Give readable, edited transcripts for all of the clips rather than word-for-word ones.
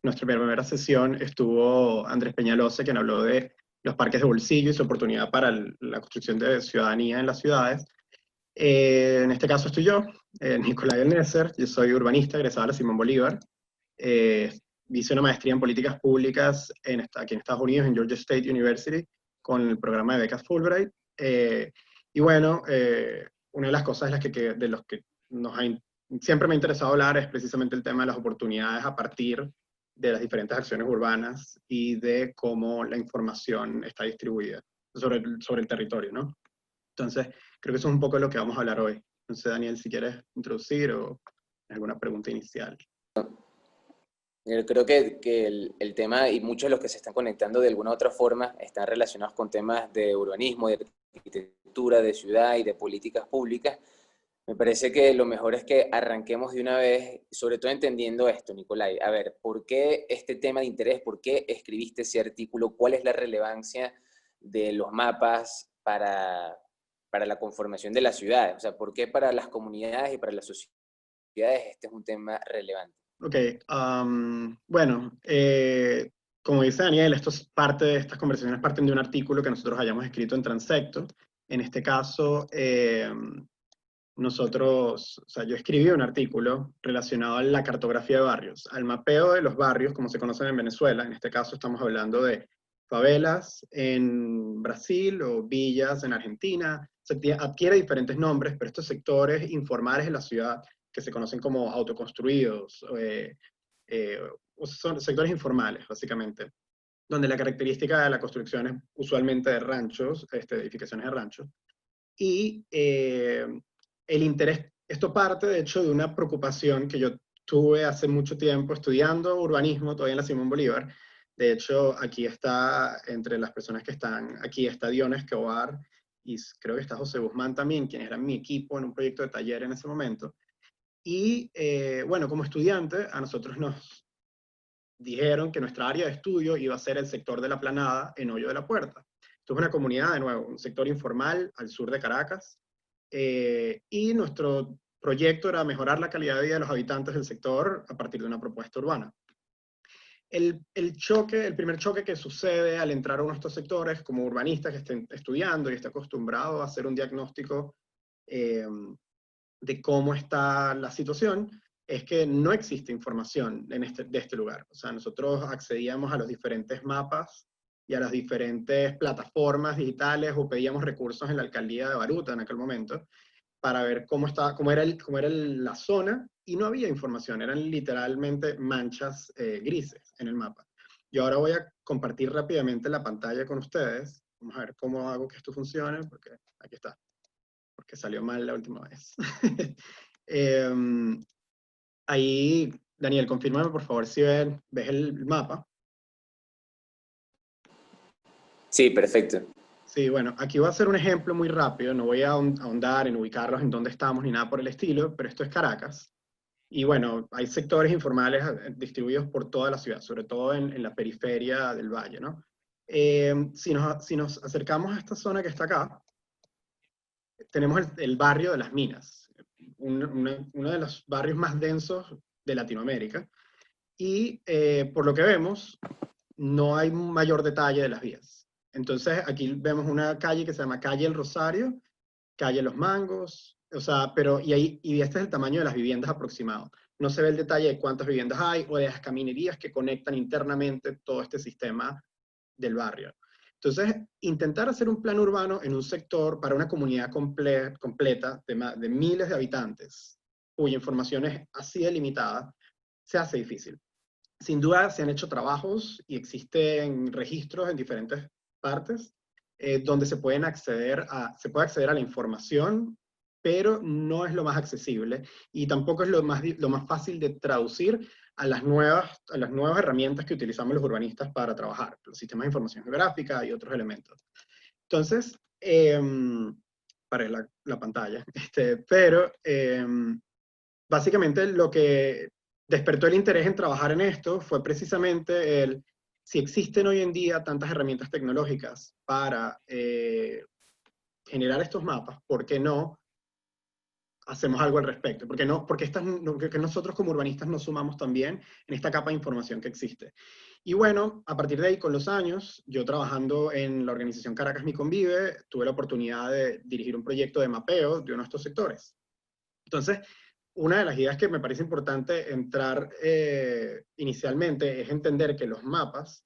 nuestra primera sesión estuvo Andrés Peñalosa, quien habló de los parques de bolsillo y su oportunidad para la construcción de ciudadanía en las ciudades. En este caso estoy yo, Nicolai Elneser, yo soy urbanista egresado de la Simón Bolívar. Hice una maestría en políticas públicas aquí en Estados Unidos, en Georgia State University, con el programa de becas Fulbright. Y bueno, una de las cosas de los que siempre me ha interesado hablar es precisamente el tema de las oportunidades a partir de las diferentes acciones urbanas y de cómo la información está distribuida sobre el territorio, ¿no? Entonces, creo que eso es un poco de lo que vamos a hablar hoy. No sé, Daniel, si quieres introducir o alguna pregunta inicial. Yo creo que el tema, y muchos de los que se están conectando de alguna u otra forma, están relacionados con temas de urbanismo, de arquitectura, de ciudad y de políticas públicas. Me parece que lo mejor es que arranquemos de una vez, sobre todo entendiendo esto, Nicolai. A ver, ¿por qué este tema de interés? ¿Por qué escribiste ese artículo? ¿Cuál es la relevancia de los mapas para la conformación de las ciudades? O sea, ¿por qué para las comunidades y para las sociedades este es un tema relevante? Ok, bueno, como dice Daniel, estas conversaciones parten de un artículo que nosotros hayamos escrito en Transecto. En este caso, yo escribí un artículo relacionado a la cartografía de barrios, al mapeo de los barrios como se conocen en Venezuela. En este caso estamos hablando de favelas en Brasil o villas en Argentina. Adquiere diferentes nombres, pero estos sectores informales de la ciudad que se conocen como autoconstruidos, son sectores informales, básicamente, donde la característica de la construcción es usualmente de ranchos, edificaciones de ranchos, y el interés, esto parte de hecho de una preocupación que yo tuve hace mucho tiempo estudiando urbanismo todavía en la Simón Bolívar. De hecho, aquí está, entre las personas que están aquí, está Diona Escobar, y creo que está José Guzmán también, quienes eran mi equipo en un proyecto de taller en ese momento. Y bueno, como estudiante, a nosotros nos dijeron que nuestra área de estudio iba a ser el sector de la Planada en Hoyo de la Puerta. Esto es una comunidad, de nuevo, un sector informal al sur de Caracas, y nuestro proyecto era mejorar la calidad de vida de los habitantes del sector a partir de una propuesta urbana. El primer choque que sucede al entrar a uno de estos sectores, como urbanista que esté estudiando y está acostumbrado a hacer un diagnóstico de cómo está la situación, es que no existe información de este lugar. O sea, nosotros accedíamos a los diferentes mapas y a las diferentes plataformas digitales o pedíamos recursos en la alcaldía de Baruta en aquel momento para ver cómo era la zona, y no había información, eran literalmente manchas grises en el mapa. Yo ahora voy a compartir rápidamente la pantalla con ustedes. Vamos a ver cómo hago que esto funcione, porque aquí está, porque salió mal la última vez. Ahí, Daniel, confírmame por favor si ves el mapa. Sí, perfecto. Sí, bueno, aquí voy a hacer un ejemplo muy rápido, no voy a ahondar en ubicarlos en dónde estamos ni nada por el estilo, pero esto es Caracas. Y bueno, hay sectores informales distribuidos por toda la ciudad, sobre todo en la periferia del valle, ¿no? Si nos acercamos a esta zona que está acá, tenemos el barrio de Las Minas, uno de los barrios más densos de Latinoamérica, y por lo que vemos, no hay mayor detalle de las vías. Entonces aquí vemos una calle que se llama Calle El Rosario, Calle Los Mangos, o sea, y este es el tamaño de las viviendas aproximado. No se ve el detalle de cuántas viviendas hay o de las caminerías que conectan internamente todo este sistema del barrio. Entonces, intentar hacer un plan urbano en un sector para una comunidad completa de miles de habitantes, cuya información es así de limitada, se hace difícil. Sin duda se han hecho trabajos y existen registros en diferentes partes donde se puede acceder a la información, pero no es lo más accesible y tampoco es lo más fácil de traducir a las nuevas herramientas que utilizamos los urbanistas para trabajar, los sistemas de información geográfica y otros elementos. Entonces, para la pantalla, básicamente lo que despertó el interés en trabajar en esto fue precisamente si existen hoy en día tantas herramientas tecnológicas para generar estos mapas, ¿por qué no hacemos algo al respecto, porque nosotros como urbanistas nos sumamos también en esta capa de información que existe. Y bueno, a partir de ahí, con los años, yo trabajando en la organización Caracas Mi Convive, tuve la oportunidad de dirigir un proyecto de mapeo de uno de estos sectores. Entonces, una de las ideas que me parece importante entrar inicialmente es entender que los mapas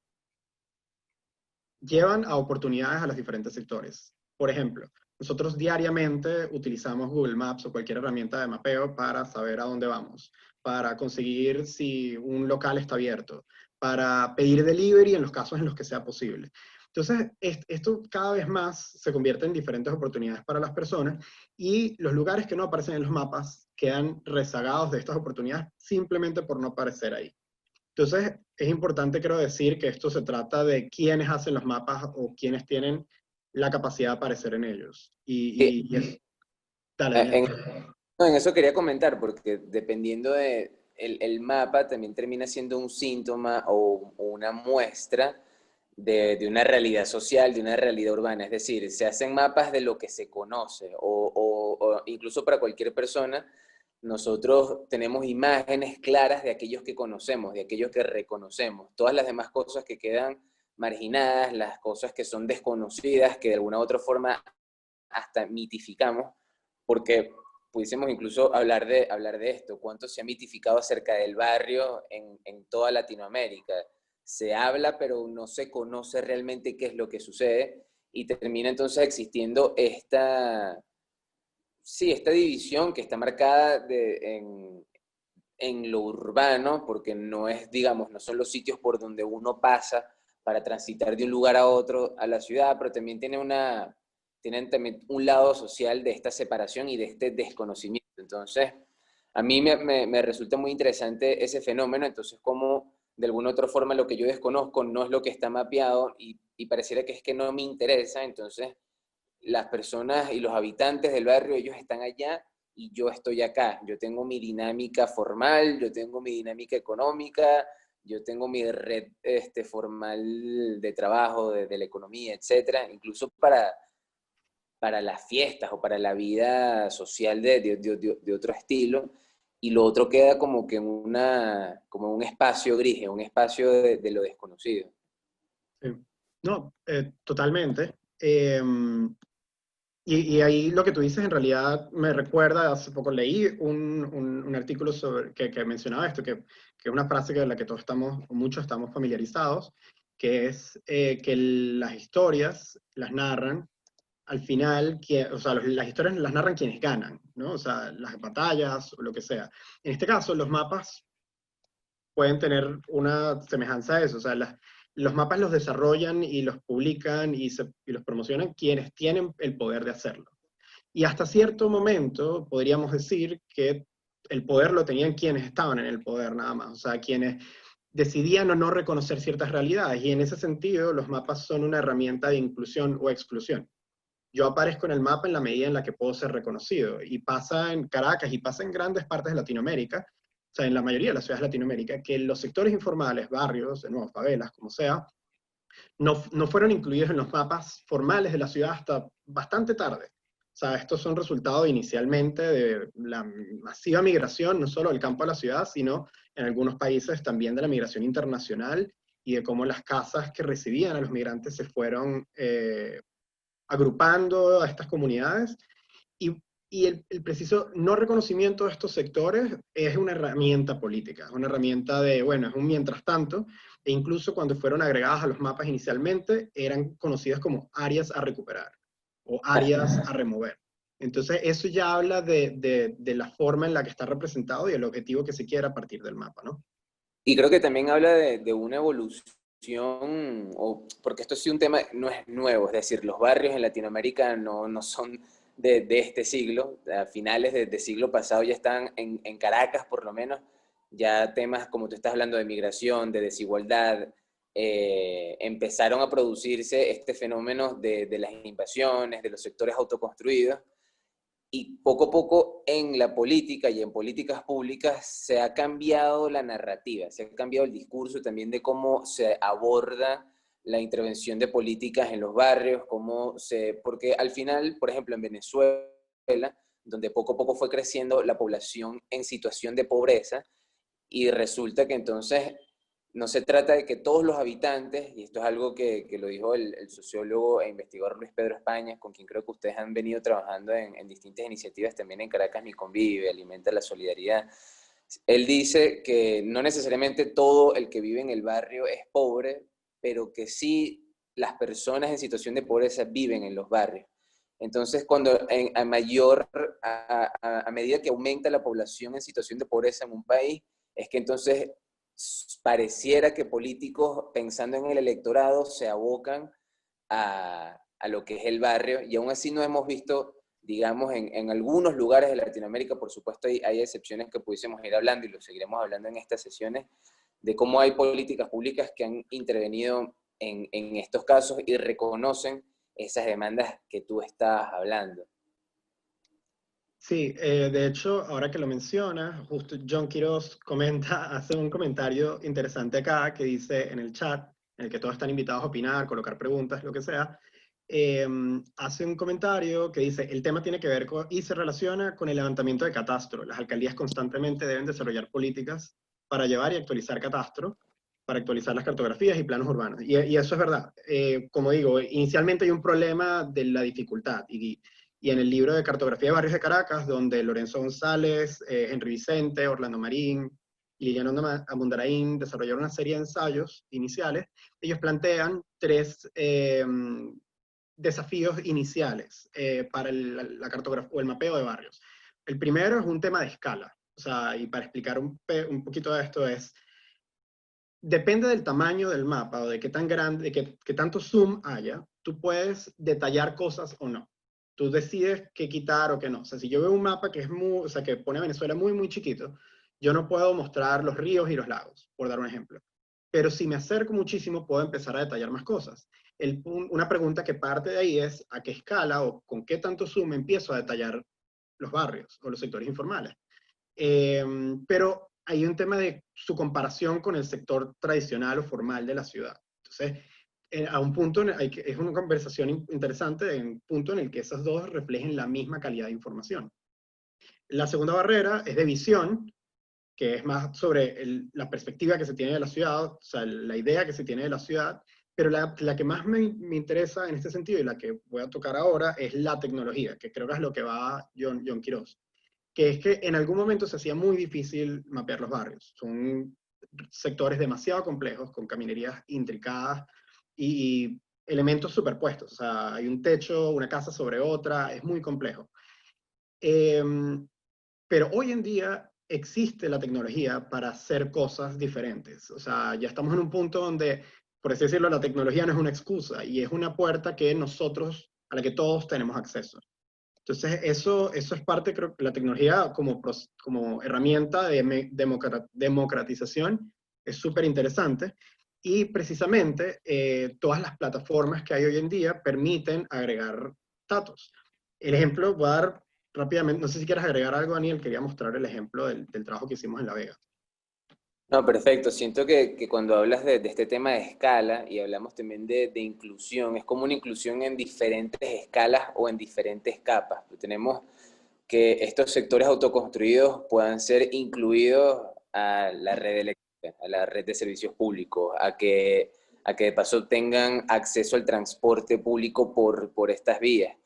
llevan a oportunidades a los diferentes sectores. Por ejemplo, nosotros diariamente utilizamos Google Maps o cualquier herramienta de mapeo para saber a dónde vamos, para conseguir si un local está abierto, para pedir delivery en los casos en los que sea posible. Entonces, esto cada vez más se convierte en diferentes oportunidades para las personas y los lugares que no aparecen en los mapas quedan rezagados de estas oportunidades simplemente por no aparecer ahí. Entonces, es importante, creo, decir que esto se trata de quiénes hacen los mapas o quiénes tienen la capacidad de aparecer en ellos. Y es... Dale, Daniel. En, no, en eso quería comentar, porque dependiendo de el mapa también termina siendo un síntoma o una muestra de una realidad social, de una realidad urbana. Es decir, se hacen mapas de lo que se conoce o incluso para cualquier persona, nosotros tenemos imágenes claras de aquellos que conocemos, de aquellos que reconocemos. Todas las demás cosas que quedan marginadas, las cosas que son desconocidas, que de alguna u otra forma hasta mitificamos, porque pudiésemos incluso hablar de esto, cuánto se ha mitificado acerca del barrio en toda Latinoamérica. Se habla, pero no se conoce realmente qué es lo que sucede, y termina entonces existiendo esta división que está marcada en lo urbano, porque no es, digamos, no son los sitios por donde uno pasa para transitar de un lugar a otro a la ciudad, pero también tienen también un lado social de esta separación y de este desconocimiento. Entonces, a mí me resulta muy interesante ese fenómeno, entonces como de alguna u otra forma lo que yo desconozco no es lo que está mapeado y pareciera que es que no me interesa, entonces las personas y los habitantes del barrio, ellos están allá y yo estoy acá. Yo tengo mi dinámica formal, yo tengo mi dinámica económica, yo tengo mi red formal de trabajo, de la economía, etcétera, incluso para las fiestas o para la vida social de otro estilo, y lo otro queda como que como un espacio gris, un espacio de lo desconocido. Sí. No, totalmente. Y ahí lo que tú dices en realidad me recuerda, hace poco leí un artículo sobre, que mencionaba esto, que es una frase de la que todos estamos, o muchos estamos familiarizados, que es que las historias las narran al final, o sea, las historias las narran quienes ganan, ¿no? O sea, las batallas o lo que sea. En este caso, los mapas pueden tener una semejanza a eso, o sea, los mapas los desarrollan y los publican y los promocionan quienes tienen el poder de hacerlo. Y hasta cierto momento podríamos decir que el poder lo tenían quienes estaban en el poder nada más, o sea, quienes decidían o no reconocer ciertas realidades, y en ese sentido los mapas son una herramienta de inclusión o exclusión. Yo aparezco en el mapa en la medida en la que puedo ser reconocido, y pasa en Caracas y pasa en grandes partes de Latinoamérica, o sea, en la mayoría de las ciudades de Latinoamérica, que los sectores informales, barrios, de nuevo, favelas, como sea, no fueron incluidos en los mapas formales de la ciudad hasta bastante tarde. O sea, estos son resultados inicialmente de la masiva migración, no solo del campo a la ciudad, sino en algunos países también de la migración internacional y de cómo las casas que recibían a los migrantes se fueron agrupando a estas comunidades. Y el preciso no reconocimiento de estos sectores es una herramienta política, es una herramienta de, bueno, es un mientras tanto, e incluso cuando fueron agregadas a los mapas inicialmente, eran conocidas como áreas a recuperar o áreas a remover. Entonces, eso ya habla de la forma en la que está representado y el objetivo que se quiere a partir del mapa, ¿no? Y creo que también habla de una evolución, porque esto sí un tema, no es nuevo, es decir, los barrios en Latinoamérica no son de este siglo, a finales de siglo pasado ya están en Caracas por lo menos, ya temas como tú estás hablando de migración, de desigualdad, empezaron a producirse este fenómeno de las invasiones, de los sectores autoconstruidos, y poco a poco en la política y en políticas públicas se ha cambiado la narrativa, se ha cambiado el discurso también de cómo se aborda la intervención de políticas en los barrios, porque al final, por ejemplo, en Venezuela, donde poco a poco fue creciendo la población en situación de pobreza, y resulta que entonces no se trata de que todos los habitantes, y esto es algo que lo dijo el sociólogo e investigador Luis Pedro España, con quien creo que ustedes han venido trabajando en distintas iniciativas también en Caracas Mi Convive, Alimenta la Solidaridad. Él dice que no necesariamente todo el que vive en el barrio es pobre, pero que sí las personas en situación de pobreza viven en los barrios. Entonces, cuando a medida que aumenta la población en situación de pobreza en un país, es que entonces pareciera que políticos, pensando en el electorado, se abocan a lo que es el barrio, y aún así no hemos visto, digamos, en algunos lugares de Latinoamérica, por supuesto hay excepciones que pudiésemos ir hablando y lo seguiremos hablando en estas sesiones, de cómo hay políticas públicas que han intervenido en estos casos y reconocen esas demandas que tú estás hablando. Sí, de hecho, ahora que lo mencionas, justo John Quiroz comenta, hace un comentario interesante acá que dice en el chat, en el que todos están invitados a opinar, colocar preguntas, lo que sea, hace un comentario que dice, el tema tiene que ver con, y se relaciona con el levantamiento de catastro. Las alcaldías constantemente deben desarrollar políticas para llevar y actualizar catastro, para actualizar las cartografías y planos urbanos. Y eso es verdad. Como digo, inicialmente hay un problema de la dificultad, y en el libro de Cartografía de Barrios de Caracas, donde Lorenzo González, Henry Vicente, Orlando Marín, Liliana Amundarain desarrollaron una serie de ensayos iniciales, ellos plantean tres desafíos iniciales para la cartografía o el mapeo de barrios. El primero es un tema de escala, o sea, y para explicar un poquito de esto es, depende del tamaño del mapa o de qué tan grande, de qué tanto zoom haya, tú puedes detallar cosas o no. Tú decides qué quitar o qué no. O sea, si yo veo un mapa que es muy, o sea, que pone a Venezuela muy, muy chiquito, yo no puedo mostrar los ríos y los lagos, por dar un ejemplo. Pero si me acerco muchísimo, puedo empezar a detallar más cosas. Una pregunta que parte de ahí es, ¿a qué escala o con qué tanto zoom empiezo a detallar los barrios o los sectores informales? Pero hay un tema de su comparación con el sector tradicional o formal de la ciudad. Entonces, a un punto, es una conversación interesante, en un punto en el que esas dos reflejen la misma calidad de información. La segunda barrera es de visión, que es más sobre la perspectiva que se tiene de la ciudad, o sea, la idea que se tiene de la ciudad, pero la que más me interesa en este sentido y la que voy a tocar ahora es la tecnología, que creo que es lo que va John Quiroz, que es que en algún momento se hacía muy difícil mapear los barrios. Son sectores demasiado complejos, con caminerías intricadas y elementos superpuestos. O sea, hay un techo, una casa sobre otra, es muy complejo. Pero hoy en día existe la tecnología para hacer cosas diferentes. O sea, ya estamos en un punto donde, por así decirlo, la tecnología no es una excusa y es una puerta que nosotros, a la que todos tenemos acceso. Entonces, eso es parte, creo que la tecnología como herramienta de democratización es súper interesante. Y precisamente todas las plataformas que hay hoy en día permiten agregar datos. El ejemplo, voy a dar rápidamente, no sé si quieres agregar algo, Daniel, quería mostrar el ejemplo del trabajo que hicimos en La Vega. No, perfecto. Siento que cuando hablas de este tema de escala y hablamos también de inclusión, es como una inclusión en diferentes escalas o en diferentes capas. Tenemos que estos sectores autoconstruidos puedan ser incluidos a la red eléctrica, a la red de servicios públicos, a que de paso tengan acceso al transporte público por estas vías.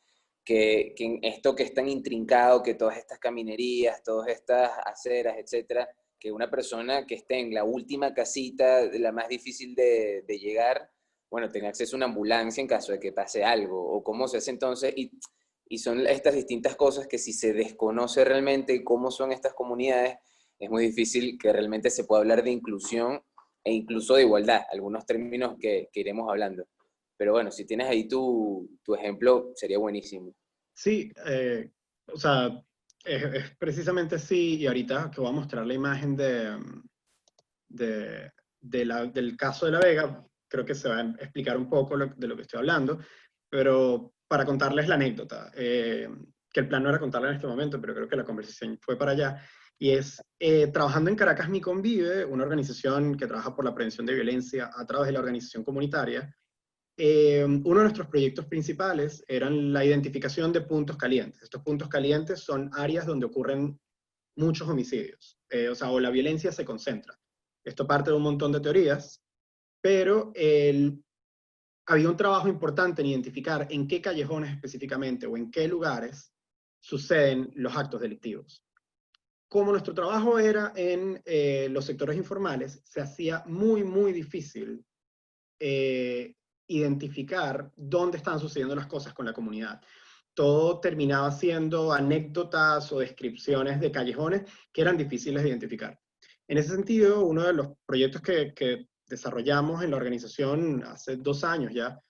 Que en esto que es tan intrincado, que todas estas caminerías, todas estas aceras, etcétera, que una persona que esté en la última casita, la más difícil de llegar, bueno, tenga acceso a una ambulancia en caso de que pase algo, o cómo se hace entonces, y son estas distintas cosas que si se desconoce realmente cómo son estas comunidades, es muy difícil que realmente se pueda hablar de inclusión e incluso de igualdad, algunos términos que iremos hablando. Pero bueno, si tienes ahí tu ejemplo, sería buenísimo. Sí, o sea, es precisamente así, y ahorita que voy a mostrar la imagen del caso de La Vega, creo que se va a explicar un poco de lo que estoy hablando, pero para contarles la anécdota, que el plan no era contarla en este momento, pero creo que la conversación fue para allá, y es, trabajando en Caracas Mi Convive, una organización que trabaja por la prevención de violencia a través de la organización comunitaria, uno de nuestros proyectos principales eran la identificación de puntos calientes. Estos puntos calientes son áreas donde ocurren muchos homicidios, o la violencia se concentra. Esto parte de un montón de teorías, pero había un trabajo importante en identificar en qué callejones específicamente o en qué lugares suceden los actos delictivos. Como nuestro trabajo era en los sectores informales, se hacía muy, muy difícil identificar dónde estaban sucediendo las cosas con la comunidad. Todo terminaba siendo anécdotas o descripciones de callejones que eran difíciles de identificar. En ese sentido, uno de los proyectos que desarrollamos en la organización hace 2 años ya,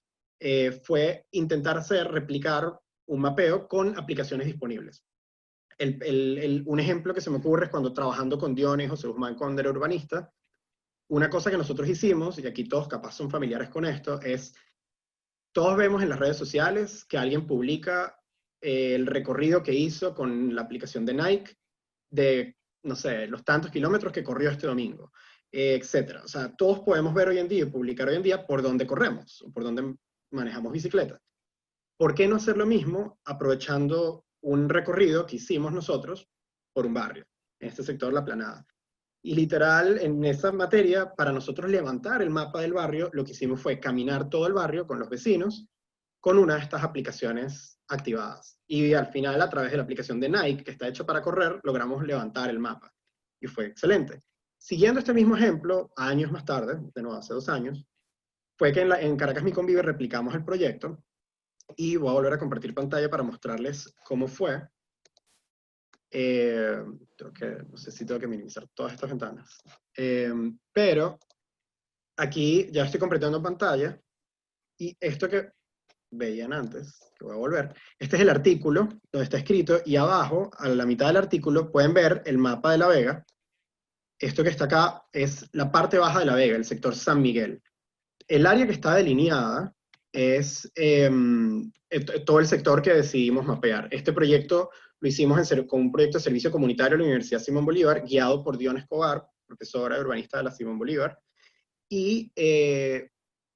fue intentar replicar un mapeo con aplicaciones disponibles. Un ejemplo que se me ocurre es cuando trabajando con Dionis, José Guzmán Conder, urbanista, una cosa que nosotros hicimos, y aquí todos capaz son familiares con esto, es, todos vemos en las redes sociales que alguien publica el recorrido que hizo con la aplicación de Nike, de, no sé, los tantos kilómetros que corrió este domingo, etcétera. O sea, todos podemos ver hoy en día y publicar hoy en día por dónde corremos, o por dónde manejamos bicicleta. ¿Por qué no hacer lo mismo aprovechando un recorrido que hicimos nosotros por un barrio, en este sector La Planada? Y literal, en esa materia, para nosotros levantar el mapa del barrio, lo que hicimos fue caminar todo el barrio con los vecinos, con una de estas aplicaciones activadas. Y al final, a través de la aplicación de Nike, que está hecha para correr, logramos levantar el mapa. Y fue excelente. Siguiendo este mismo ejemplo, años más tarde, de nuevo hace 2 años, fue que en Caracas Mi Convive replicamos el proyecto, y voy a volver a compartir pantalla para mostrarles cómo fue. No sé si tengo que minimizar todas estas ventanas. Pero aquí ya estoy completando pantalla, y esto que veían antes, que voy a volver, este es el artículo donde está escrito, y abajo, a la mitad del artículo, pueden ver el mapa de La Vega. Esto que está acá es la parte baja de La Vega, el sector San Miguel. El área que está delineada es todo el sector que decidimos mapear. Este proyecto lo hicimos con un proyecto de servicio comunitario de la Universidad Simón Bolívar, guiado por Dion Escobar, profesora de urbanista de la Simón Bolívar, y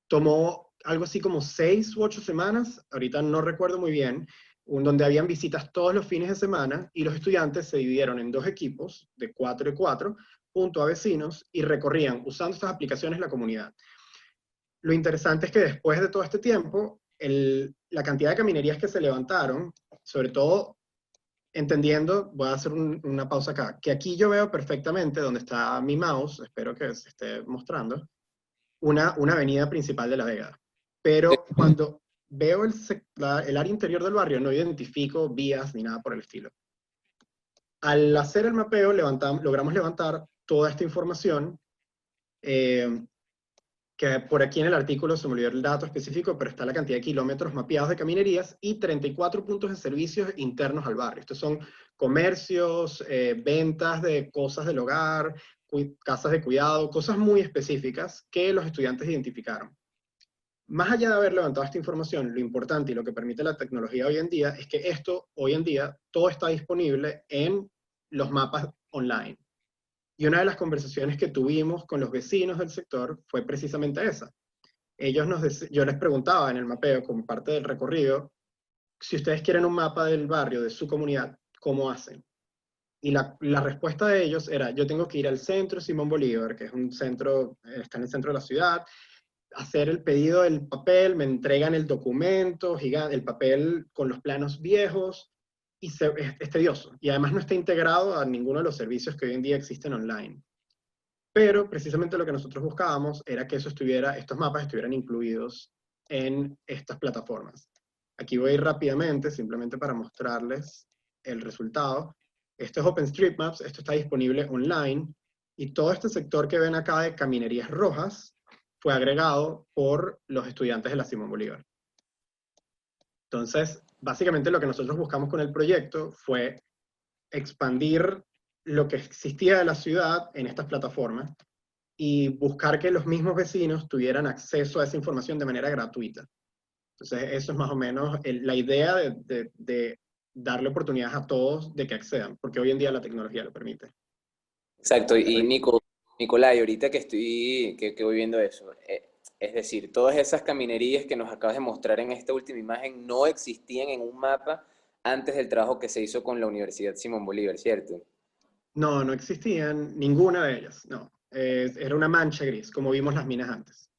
tomó algo así como 6 u 8 semanas, ahorita no recuerdo muy bien, donde habían visitas todos los fines de semana, y los estudiantes se dividieron en 2 equipos, de 4 y 4, junto a vecinos, y recorrían, usando estas aplicaciones, la comunidad. Lo interesante es que después de todo este tiempo, la cantidad de caminerías que se levantaron, sobre todo entendiendo, voy a hacer una pausa acá, que aquí yo veo perfectamente donde está mi mouse, espero que se esté mostrando, una avenida principal de La Vega. Pero cuando veo el área interior del barrio, no identifico vías ni nada por el estilo. Al hacer el mapeo, logramos levantar toda esta información, que por aquí en el artículo se me olvidó el dato específico, pero está la cantidad de kilómetros mapeados de caminerías y 34 puntos de servicios internos al barrio. Estos son comercios, ventas de cosas del hogar, casas de cuidado, cosas muy específicas que los estudiantes identificaron. Más allá de haber levantado esta información, lo importante y lo que permite la tecnología hoy en día es que esto, hoy en día, todo está disponible en los mapas online. Y una de las conversaciones que tuvimos con los vecinos del sector fue precisamente esa. Yo les preguntaba en el mapeo, como parte del recorrido, si ustedes quieren un mapa del barrio, de su comunidad, ¿cómo hacen? Y la respuesta de ellos era, yo tengo que ir al centro Simón Bolívar, que es un centro, está en el centro de la ciudad, hacer el pedido del papel, me entregan el documento, el papel con los planos viejos, y es tedioso. Y además no está integrado a ninguno de los servicios que hoy en día existen online. Pero precisamente lo que nosotros buscábamos era que estos mapas estuvieran incluidos en estas plataformas. Aquí voy a ir rápidamente, simplemente para mostrarles el resultado. Esto es OpenStreetMaps, esto está disponible online, y todo este sector que ven acá de caminerías rojas fue agregado por los estudiantes de la Simón Bolívar. Entonces, básicamente lo que nosotros buscamos con el proyecto fue expandir lo que existía de la ciudad en estas plataformas y buscar que los mismos vecinos tuvieran acceso a esa información de manera gratuita. Entonces, eso es más o menos la idea de darle oportunidades a todos de que accedan, porque hoy en día la tecnología lo permite. Exacto, y Nicolai, ahorita que voy viendo eso, Es decir, todas esas caminerías que nos acabas de mostrar en esta última imagen no existían en un mapa antes del trabajo que se hizo con la Universidad Simón Bolívar, ¿cierto? No, no existían ninguna de ellas, no. Era una mancha gris, como vimos las minas antes.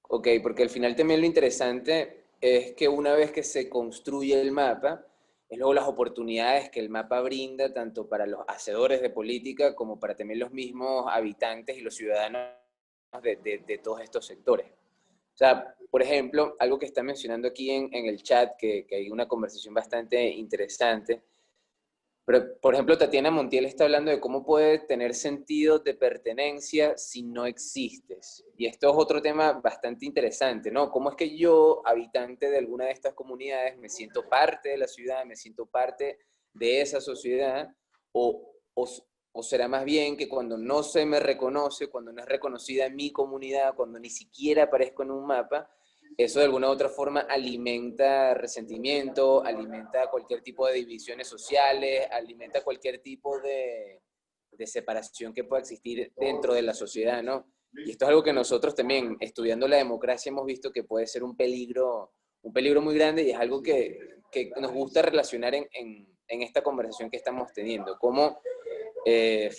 Ok, porque al final también lo interesante es que una vez que se construye el mapa, es luego las oportunidades que el mapa brinda tanto para los hacedores de política como para también los mismos habitantes y los ciudadanos de todos estos sectores. O sea, por ejemplo, algo que está mencionando aquí en el chat, que hay una conversación bastante interesante, pero, por ejemplo, Tatiana Montiel está hablando de cómo puede tener sentido de pertenencia si no existes. Y esto es otro tema bastante interesante, ¿no? ¿Cómo es que yo, habitante de alguna de estas comunidades, me siento parte de la ciudad, me siento parte de esa sociedad? O será más bien que cuando no se me reconoce, cuando no es reconocida mi comunidad, cuando ni siquiera aparezco en un mapa, eso de alguna u otra forma alimenta resentimiento, alimenta cualquier tipo de divisiones sociales, alimenta cualquier tipo de separación que pueda existir dentro de la sociedad, ¿no? Y esto es algo que nosotros también, estudiando la democracia, hemos visto que puede ser un peligro muy grande, y es algo que nos gusta relacionar en esta conversación que estamos teniendo. Cómo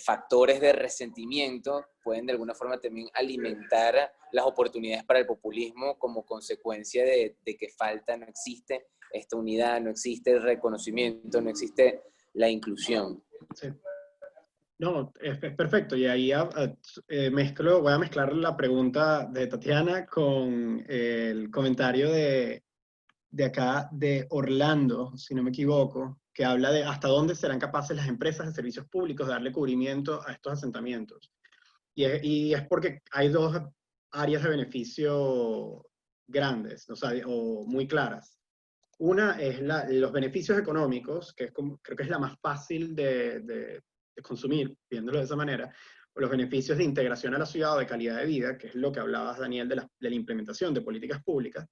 factores de resentimiento pueden de alguna forma también alimentar las oportunidades para el populismo como consecuencia de que falta, no existe esta unidad, no existe el reconocimiento, no existe la inclusión. Sí. No, es perfecto. Y ahí voy a mezclar la pregunta de Tatiana con el comentario de acá de Orlando, si no me equivoco, que habla de hasta dónde serán capaces las empresas de servicios públicos de darle cubrimiento a estos asentamientos. Y es porque hay dos áreas de beneficio grandes, o sea, o muy claras. Una es los beneficios económicos, que es creo que es la más fácil de consumir, viéndolo de esa manera, o los beneficios de integración a la ciudad o de calidad de vida, que es lo que hablabas, Daniel, de la implementación de políticas públicas.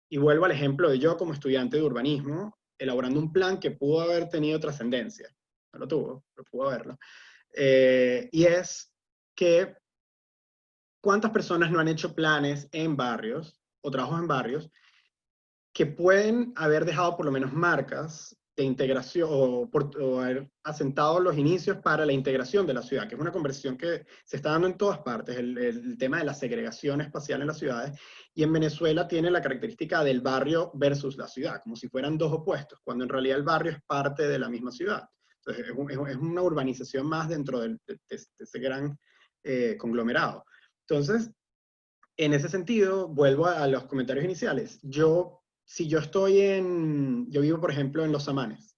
Y vuelvo al ejemplo de yo como estudiante de urbanismo, elaborando un plan que pudo haber tenido trascendencia. No lo tuvo, pero pudo haberlo. Y es que cuántas personas no han hecho planes en barrios o trabajos en barrios que pueden haber dejado por lo menos marcas de integración o haber asentado los inicios para la integración de la ciudad, que es una conversación que se está dando en todas partes, el tema de la segregación espacial en las ciudades, y en Venezuela tiene la característica del barrio versus la ciudad, como si fueran dos opuestos, cuando en realidad el barrio es parte de la misma ciudad. Entonces es una urbanización más dentro de ese gran conglomerado. Entonces, en ese sentido, vuelvo a los comentarios iniciales. Si yo yo vivo, por ejemplo, en Los Amanes,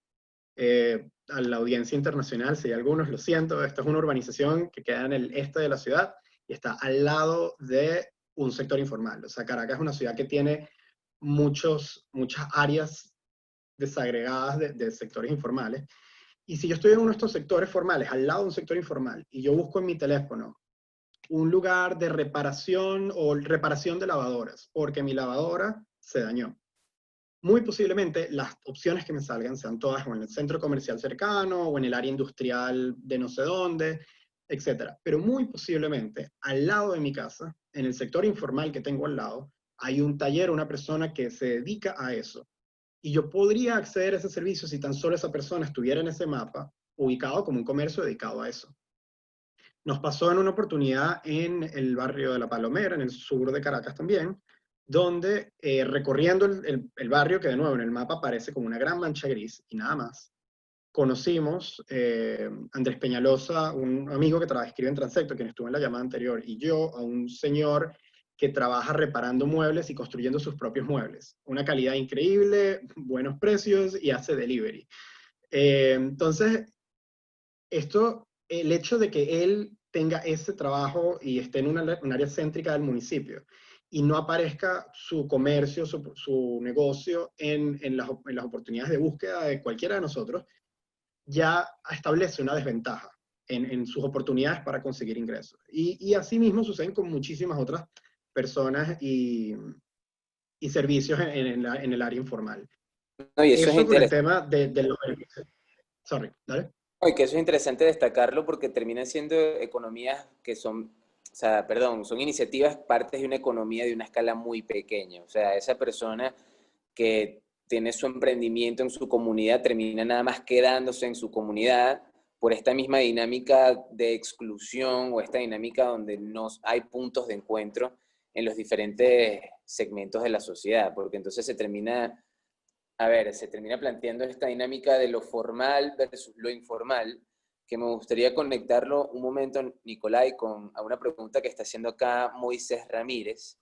a la audiencia internacional, si hay algunos, lo siento, esta es una urbanización que queda en el este de la ciudad y está al lado de un sector informal. O sea, Caracas es una ciudad que tiene muchas áreas desagregadas de sectores informales. Y si yo estoy en uno de estos sectores formales, al lado de un sector informal, y yo busco en mi teléfono un lugar de reparación o reparación de lavadoras, porque mi lavadora se dañó. Muy posiblemente las opciones que me salgan sean todas o en el centro comercial cercano o en el área industrial de no sé dónde, etcétera. Pero muy posiblemente al lado de mi casa, en el sector informal que tengo al lado, hay un taller, una persona que se dedica a eso. Y yo podría acceder a ese servicio si tan solo esa persona estuviera en ese mapa, ubicado como un comercio dedicado a eso. Nos pasó en una oportunidad en el barrio de La Palomera, en el sur de Caracas también, donde recorriendo el barrio, que de nuevo en el mapa aparece como una gran mancha gris y nada más, conocimos Andrés Peñalosa, un amigo que escribe en Transecto, quien estuvo en la llamada anterior, y yo, a un señor que trabaja reparando muebles y construyendo sus propios muebles. Una calidad increíble, buenos precios y hace delivery. Entonces, el hecho de que él tenga ese trabajo y esté en un área céntrica del municipio y no aparezca su comercio, su negocio en las oportunidades de búsqueda de cualquiera de nosotros, ya establece una desventaja en sus oportunidades para conseguir ingresos. Y así mismo suceden con muchísimas otras personas y servicios en el área informal. No, y eso es Eso con el interesante. tema de los beneficios. Sorry, ¿dale? Y que eso es interesante destacarlo porque terminan siendo economías que son o sea, perdón, son iniciativas partes de una economía de una escala muy pequeña. O sea, esa persona que tiene su emprendimiento en su comunidad termina nada más quedándose en su comunidad por esta misma dinámica de exclusión o esta dinámica donde no hay puntos de encuentro en los diferentes segmentos de la sociedad, porque entonces se termina, a ver, se termina planteando esta dinámica de lo formal versus lo informal, que me gustaría conectarlo un momento, Nicolai, con a una pregunta que está haciendo acá Moisés Ramírez,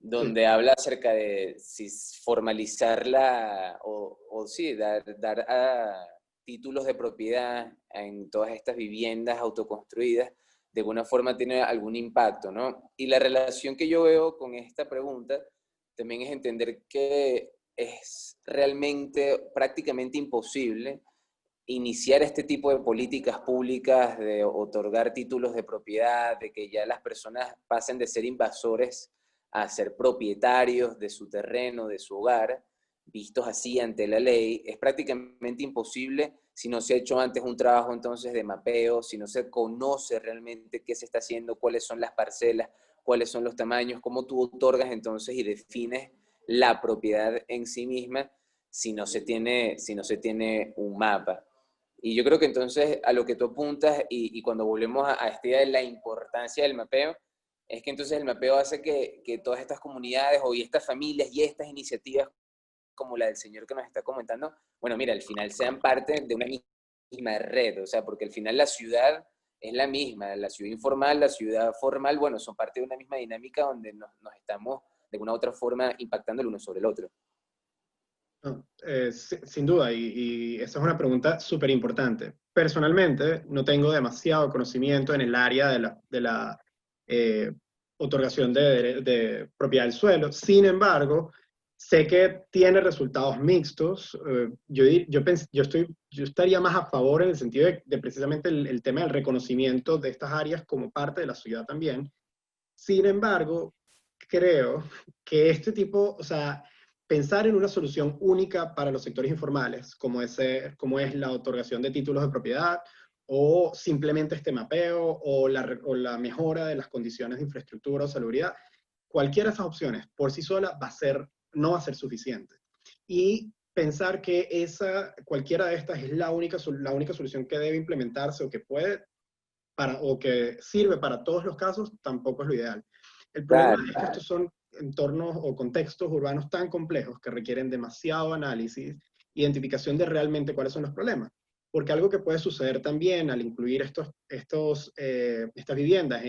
Sí. donde habla acerca de si formalizarla o sí, dar títulos de propiedad en todas estas viviendas autoconstruidas, de alguna forma tiene algún impacto, ¿no? Y la relación que yo veo con esta pregunta también es entender que es realmente prácticamente imposible iniciar este tipo de políticas públicas, de otorgar títulos de propiedad, de que ya las personas pasen de ser invasores a ser propietarios de su terreno, de su hogar, vistos así ante la ley, es prácticamente imposible si no se ha hecho antes un trabajo entonces de mapeo, si no se conoce realmente qué se está haciendo, cuáles son las parcelas, cuáles son los tamaños, cómo tú otorgas entonces y defines la propiedad en sí misma si no se tiene un mapa. Y yo creo que entonces a lo que tú apuntas y cuando volvemos a esta idea de la importancia del mapeo, es que entonces el mapeo hace que todas estas comunidades o y estas familias y estas iniciativas como la del señor que nos está comentando, bueno, mira, al final sean parte de una misma red, o sea, porque al final la ciudad es la misma, la ciudad informal, la ciudad formal, bueno, son parte de una misma dinámica donde nos estamos de alguna u otra forma impactando el uno sobre el otro. No, sin duda, y esa es una pregunta súper importante. Personalmente, no tengo demasiado conocimiento en el área de la eh, otorgación de propiedad del suelo. Sin embargo, sé que tiene resultados mixtos. Yo estaría más a favor en el sentido de precisamente el tema del reconocimiento de estas áreas como parte de la ciudad también. Sin embargo, creo que este tipo, o sea, pensar en una solución única para los sectores informales, como es la otorgación de títulos de propiedad, o simplemente este mapeo, o la mejora de las condiciones de infraestructura o salubridad, cualquiera de esas opciones por sí sola no va a ser suficiente. Y pensar que cualquiera de estas es la única solución que debe implementarse o que sirve para todos los casos, tampoco es lo ideal. El problema Claro, es que estos son entornos o contextos urbanos tan complejos que requieren demasiado análisis, identificación de realmente cuáles son los problemas. Porque algo que puede suceder también al incluir estas viviendas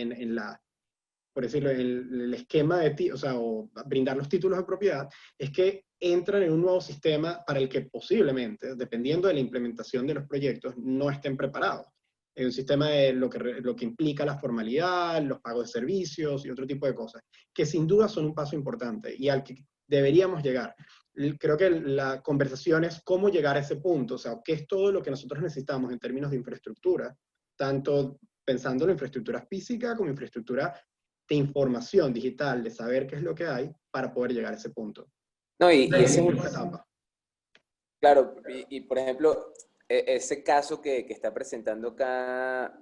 por decirlo, en el esquema o brindar los títulos de propiedad, es que entran en un nuevo sistema para el que posiblemente, dependiendo de la implementación de los proyectos, no estén preparados. Es un sistema de lo que implica la formalidad, los pagos de servicios y otro tipo de cosas, que sin duda son un paso importante y al que deberíamos llegar. Creo que la conversación es cómo llegar a ese punto, o sea, qué es todo lo que nosotros necesitamos en términos de infraestructura, tanto pensando en la infraestructura física como infraestructura de información digital, de saber qué es lo que hay para poder llegar a ese punto. no, y ese es Sí, un, primera etapa. claro, por ejemplo, ese caso que está presentando acá,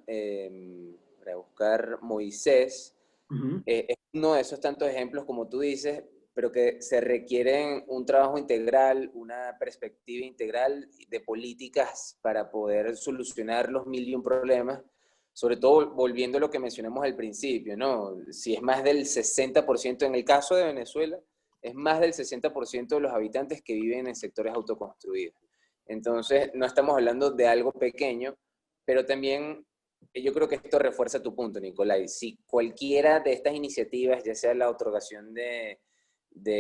para buscar Moisés, Ujú. es uno de esos tantos ejemplos, como tú dices, pero que se requieren un trabajo integral, una perspectiva integral de políticas para poder solucionar los mil y un problemas, sobre todo volviendo a lo que mencionamos al principio, ¿no? Si es más del 60% en el caso de Venezuela, es más del 60% de los habitantes que viven en sectores autoconstruidos. Entonces, no estamos hablando de algo pequeño, pero también yo creo que esto refuerza tu punto, Nicolai. Si cualquiera de estas iniciativas, ya sea la otorgación de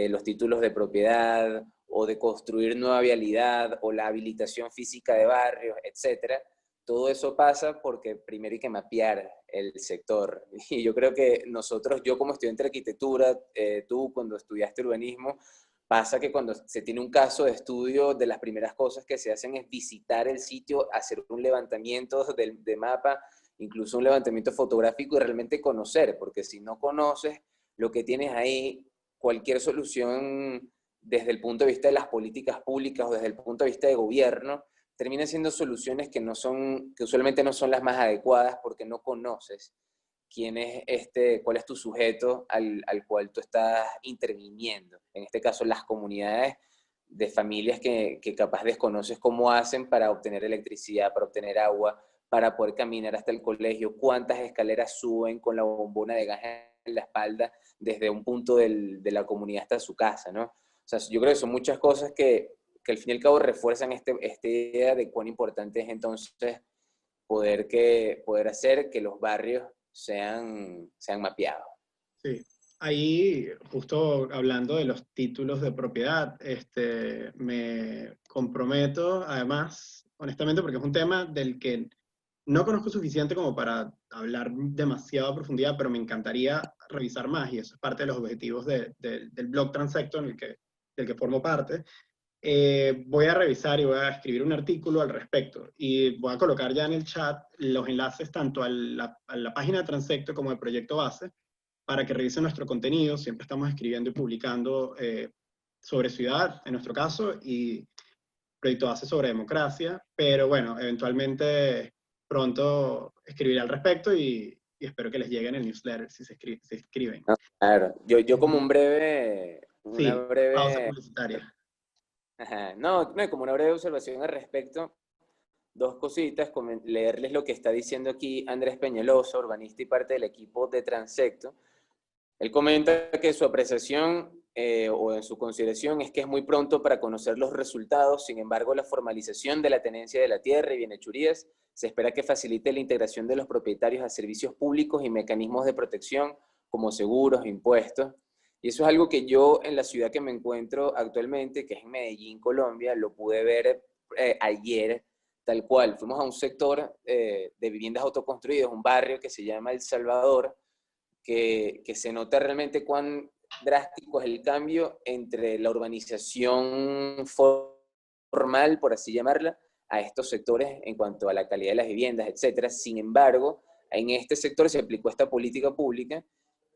los títulos de propiedad o de construir nueva vialidad o la habilitación física de barrios, etcétera, todo eso pasa porque primero hay que mapear el sector. Y yo creo que nosotros, yo como estudiante de arquitectura, tú cuando estudiaste urbanismo, pasa que cuando se tiene un caso de estudio, de las primeras cosas que se hacen es visitar el sitio, hacer un levantamiento de mapa, incluso un levantamiento fotográfico y realmente conocer, porque si no conoces lo que tienes ahí, cualquier solución desde el punto de vista de las políticas públicas o desde el punto de vista de gobierno, termina siendo soluciones que usualmente no son las más adecuadas porque no conoces cuál es tu sujeto al cual tú estás interviniendo. En este caso, las comunidades de familias que capaz desconoces cómo hacen para obtener electricidad, para obtener agua, para poder caminar hasta el colegio, cuántas escaleras suben con la bombona de gas en la espalda desde un punto de la comunidad hasta su casa, ¿no? O sea, yo creo que son muchas cosas que al fin y al cabo refuerzan esta idea de cuán importante es entonces poder hacer que los barrios sean mapeados. Sí. Ahí, justo hablando de los títulos de propiedad, me comprometo, además, honestamente, porque es un tema del que no conozco suficiente como para hablar demasiado a profundidad, pero me encantaría revisar más, y eso es parte de los objetivos del blog Transecto, del que formo parte. Voy a revisar y voy a escribir un artículo al respecto, y voy a colocar ya en el chat los enlaces tanto a la página de Transecto como del proyecto base, para que revisen nuestro contenido. Siempre estamos escribiendo y publicando sobre ciudad, en nuestro caso, y proyecto base sobre democracia, pero bueno, eventualmente pronto escribiré al respecto, y espero que les llegue en el newsletter si se escriben. No, claro, yo como una Sí, pausa breve, publicitaria. ajá, no, como una breve observación al respecto, dos cositas, leerles lo que está diciendo aquí Andrés Peñalosa, urbanista y parte del equipo de Transecto. Él comenta que su apreciación o en su consideración es que es muy pronto para conocer los resultados. Sin embargo, la formalización de la tenencia de la tierra y bienhechurías se espera que facilite la integración de los propietarios a servicios públicos y mecanismos de protección como seguros, impuestos. Y eso es algo que yo en la ciudad que me encuentro actualmente, que es en Medellín, Colombia, lo pude ver ayer, tal cual. Fuimos a un sector de viviendas autoconstruidas, un barrio que se llama El Salvador, que se nota realmente cuán drástico es el cambio entre la urbanización formal, por así llamarla, a estos sectores en cuanto a la calidad de las viviendas, etcétera. Sin embargo, en este sector se aplicó esta política pública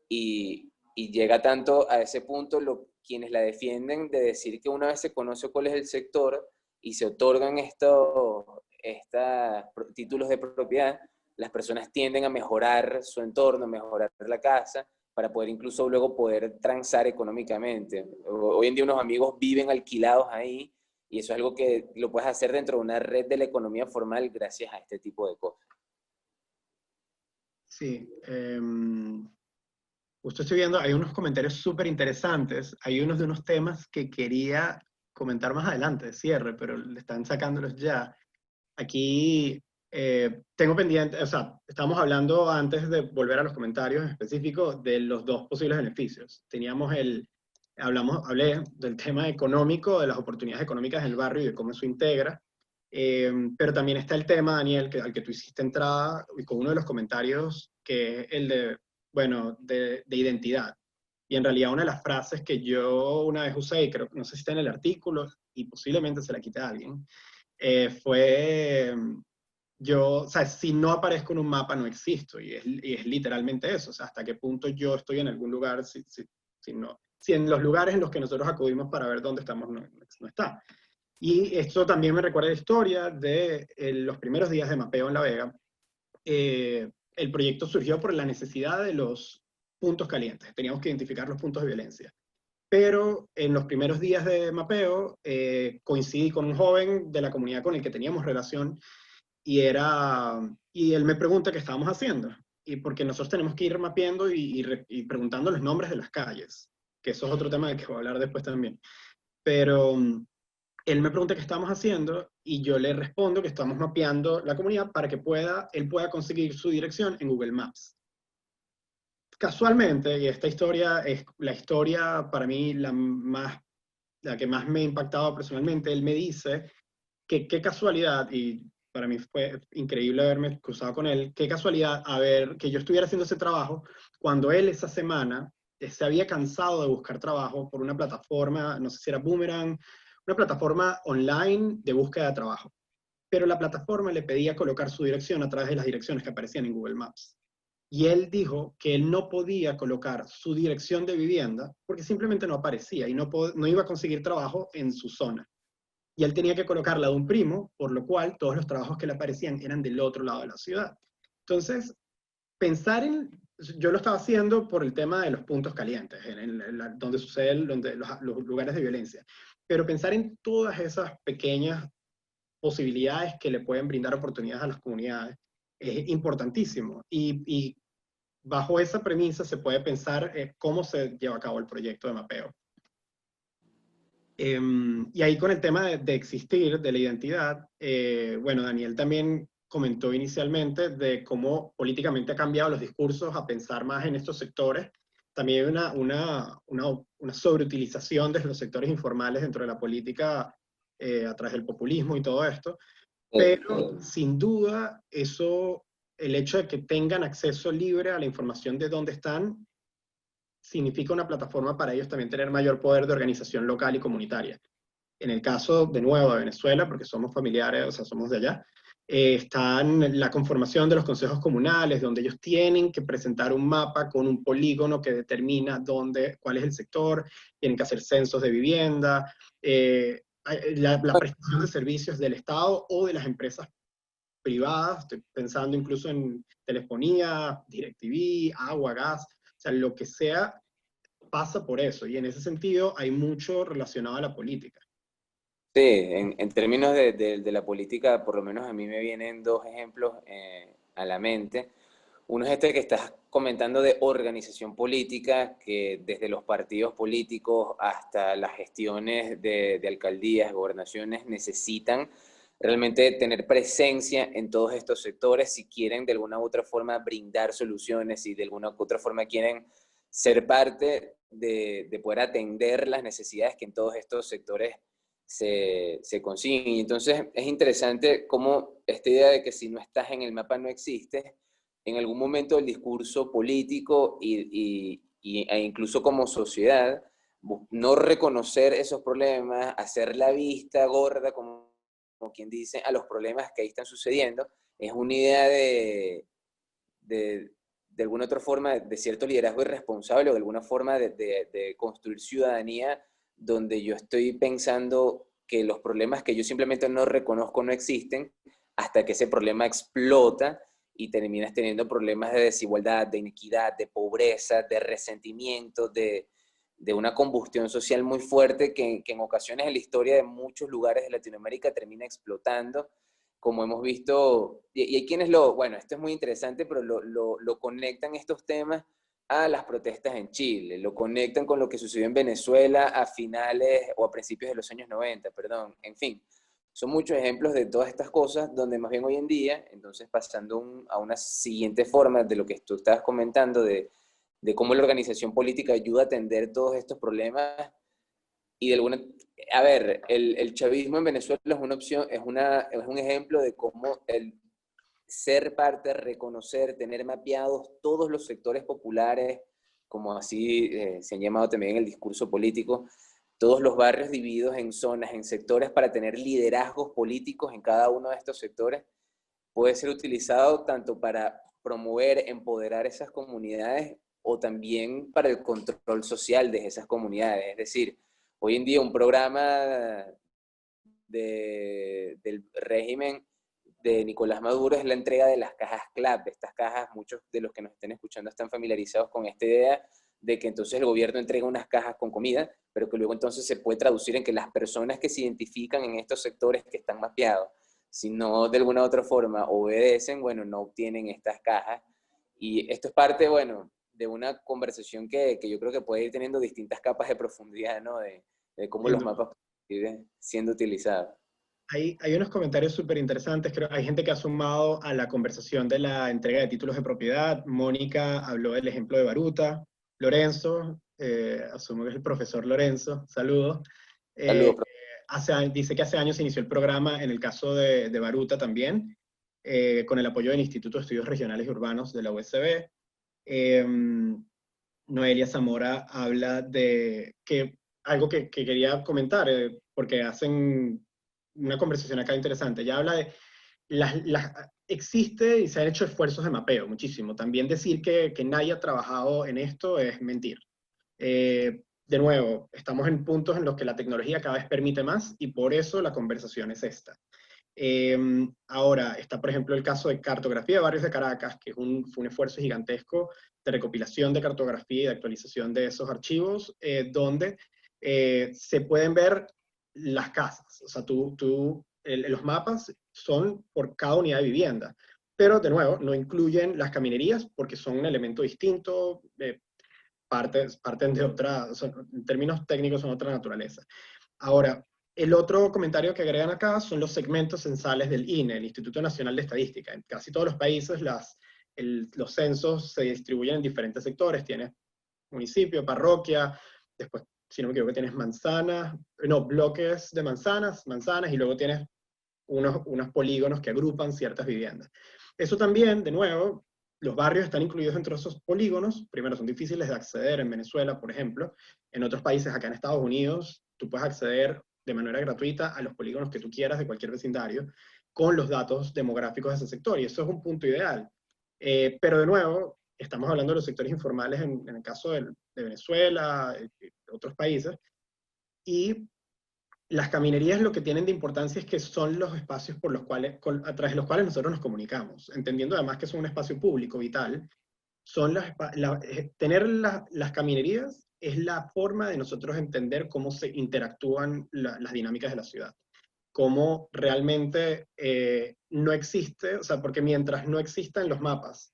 y llega tanto a ese punto quienes la defienden de decir que una vez se conoce cuál es el sector y se otorgan estos títulos de propiedad, las personas tienden a mejorar su entorno, mejorar la casa, para poder incluso luego poder transar económicamente. Hoy en día unos amigos viven alquilados ahí, y eso es algo que lo puedes hacer dentro de una red de la economía formal gracias a este tipo de cosas. Sí. Justo estoy viendo, hay unos comentarios súper interesantes. Hay unos de unos temas que quería comentar más adelante, de cierre, pero le están sacándolos ya. Aquí tengo pendiente, o sea, estamos hablando antes de volver a los comentarios en específico de los dos posibles beneficios. Hablé del tema económico, de las oportunidades económicas del barrio y de cómo eso integra, pero también está el tema, Daniel, al que tú hiciste entrada, y con uno de los comentarios, que es el de, bueno, de identidad. Y en realidad una de las frases que yo una vez usé, y creo que no sé si está en el artículo, y posiblemente se la quite a alguien, fue, o sea, si no aparezco en un mapa no existo, y es literalmente eso, o sea, hasta qué punto yo estoy en algún lugar, si en los lugares en los que nosotros acudimos para ver dónde estamos no está. Y esto también me recuerda la historia de los primeros días de mapeo en La Vega. El proyecto surgió por la necesidad de los puntos calientes, teníamos que identificar los puntos de violencia. Pero en los primeros días de mapeo coincidí con un joven de la comunidad con el que teníamos relación, y él me pregunta qué estábamos haciendo. Y porque nosotros tenemos que ir mapeando y preguntando los nombres de las calles, que eso es otro tema del que voy a hablar después también. Pero él me pregunta qué estamos haciendo, y yo le respondo que estamos mapeando la comunidad para que él pueda conseguir su dirección en Google Maps. Casualmente, y esta historia es la historia para mí la que más me ha impactado personalmente, él me dice que qué casualidad, y para mí fue increíble haberme cruzado con él, qué casualidad que yo estuviera haciendo ese trabajo cuando él esa semana se había cansado de buscar trabajo por una plataforma, no sé si era Boomerang, una plataforma online de búsqueda de trabajo. Pero la plataforma le pedía colocar su dirección a través de las direcciones que aparecían en Google Maps. Y él dijo que él no podía colocar su dirección de vivienda porque simplemente no aparecía, y no iba a conseguir trabajo en su zona. Y él tenía que colocar la de un primo, por lo cual todos los trabajos que le aparecían eran del otro lado de la ciudad. Entonces, pensar en yo lo estaba haciendo por el tema de los puntos calientes, donde suceden los lugares de violencia. Pero pensar en todas esas pequeñas posibilidades que le pueden brindar oportunidades a las comunidades es importantísimo. Y bajo esa premisa se puede pensar cómo se lleva a cabo el proyecto de mapeo. Y ahí con el tema de existir, de la identidad, bueno, Daniel también comentó inicialmente de cómo políticamente ha cambiado los discursos a pensar más en estos sectores. También hay una sobreutilización de los sectores informales dentro de la política a través del populismo y todo esto. Pero sin duda, el hecho de que tengan acceso libre a la información de dónde están, significa una plataforma para ellos también tener mayor poder de organización local y comunitaria. En el caso, de nuevo, de Venezuela, porque somos familiares, o sea, somos de allá, están la conformación de los consejos comunales, donde ellos tienen que presentar un mapa con un polígono que determina cuál es el sector, tienen que hacer censos de vivienda, la prestación de servicios del Estado o de las empresas privadas, estoy pensando incluso en telefonía, DirecTV, agua, gas, o sea, lo que sea pasa por eso, y en ese sentido hay mucho relacionado a la política. Sí, en términos de la política, por lo menos a mí me vienen dos ejemplos a la mente. Uno es este que estás comentando de organización política, que desde los partidos políticos hasta las gestiones de alcaldías, gobernaciones, necesitan realmente tener presencia en todos estos sectores si quieren de alguna u otra forma brindar soluciones, si de alguna u otra forma quieren ser parte de poder atender las necesidades que en todos estos sectores se consiguen. Y entonces es interesante cómo esta idea de que si no estás en el mapa no existes, en algún momento el discurso político e incluso como sociedad, no reconocer esos problemas, hacer la vista gorda, como quien dice, a los problemas que ahí están sucediendo, es una idea de alguna otra forma de cierto liderazgo irresponsable o de alguna forma de construir ciudadanía donde yo estoy pensando que los problemas que yo simplemente no reconozco no existen hasta que ese problema explota y terminas teniendo problemas de desigualdad, de inequidad, de pobreza, de resentimiento, de una combustión social muy fuerte que en ocasiones en la historia de muchos lugares de Latinoamérica termina explotando, como hemos visto, y hay quienes bueno, esto es muy interesante, pero lo conectan estos temas a las protestas en Chile, lo conectan con lo que sucedió en Venezuela a finales o a principios de los años 90, perdón, en fin. Son muchos ejemplos de todas estas cosas donde más bien hoy en día, entonces pasando a una siguiente forma de lo que tú estabas comentando, de cómo la organización política ayuda a atender todos estos problemas y de alguna... A ver, el chavismo en Venezuela es una opción, es un ejemplo de cómo el ser parte, reconocer, tener mapeados todos los sectores populares, como así se han llamado también en el discurso político, todos los barrios divididos en zonas, en sectores para tener liderazgos políticos en cada uno de estos sectores, puede ser utilizado tanto para promover, empoderar esas comunidades o también para el control social de esas comunidades. Es decir, hoy en día un programa del régimen de Nicolás Maduro es la entrega de las cajas CLAP. Estas cajas, muchos de los que nos estén escuchando están familiarizados con esta idea de que entonces el gobierno entrega unas cajas con comida, pero que luego entonces se puede traducir en que las personas que se identifican en estos sectores que están mapeados, si no de alguna u otra forma obedecen, bueno, no obtienen estas cajas. Y esto es parte, bueno, de una conversación que yo creo que puede ir teniendo distintas capas de profundidad, ¿no? De cómo los mapas siguen siendo utilizados. Hay unos comentarios súper interesantes, creo. Hay gente que ha sumado a la conversación de la entrega de títulos de propiedad. Mónica habló del ejemplo de Baruta. Lorenzo, asumo que es el profesor Lorenzo, saludos. Saludos, Dice que hace años se inició el programa en el caso de Baruta también, con el apoyo del Instituto de Estudios Regionales y Urbanos de la USB. Noelia Zamora habla de algo que quería comentar, porque hacen una conversación acá interesante. Ella habla de existe y se han hecho esfuerzos de mapeo, muchísimo. También decir que nadie ha trabajado en esto es mentir. De nuevo, estamos en puntos en los que la tecnología cada vez permite más y por eso la conversación es esta. Ahora está, por ejemplo, el caso de Cartografía de Barrios de Caracas, que fue un esfuerzo gigantesco de recopilación de cartografía y de actualización de esos archivos, donde se pueden ver las casas. O sea, los mapas son por cada unidad de vivienda, pero de nuevo, no incluyen las caminerías porque son un elemento distinto, parten de otra, en términos técnicos son otra naturaleza. Ahora, el otro comentario que agregan acá son los segmentos censales del INE, el Instituto Nacional de Estadística. En casi todos los países los censos se distribuyen en diferentes sectores. Tienes municipio, parroquia, después, si no me equivoco, tienes bloques de manzanas, y luego tienes unos polígonos que agrupan ciertas viviendas. Eso también, de nuevo, los barrios están incluidos dentro de esos polígonos. Primero, son difíciles de acceder en Venezuela, por ejemplo. En otros países, acá en Estados Unidos, tú puedes acceder de manera gratuita a los polígonos que tú quieras de cualquier vecindario con los datos demográficos de ese sector, y eso es un punto ideal. Pero de nuevo, estamos hablando de los sectores informales en el caso de Venezuela, de otros países, y las caminerías lo que tienen de importancia es que son los espacios por los cuales, a través de los cuales nosotros nos comunicamos, entendiendo además que son un espacio público vital. Tener las caminerías es la forma de nosotros entender cómo se interactúan las dinámicas de la ciudad. Cómo realmente no existe, o sea, porque mientras no existan los mapas,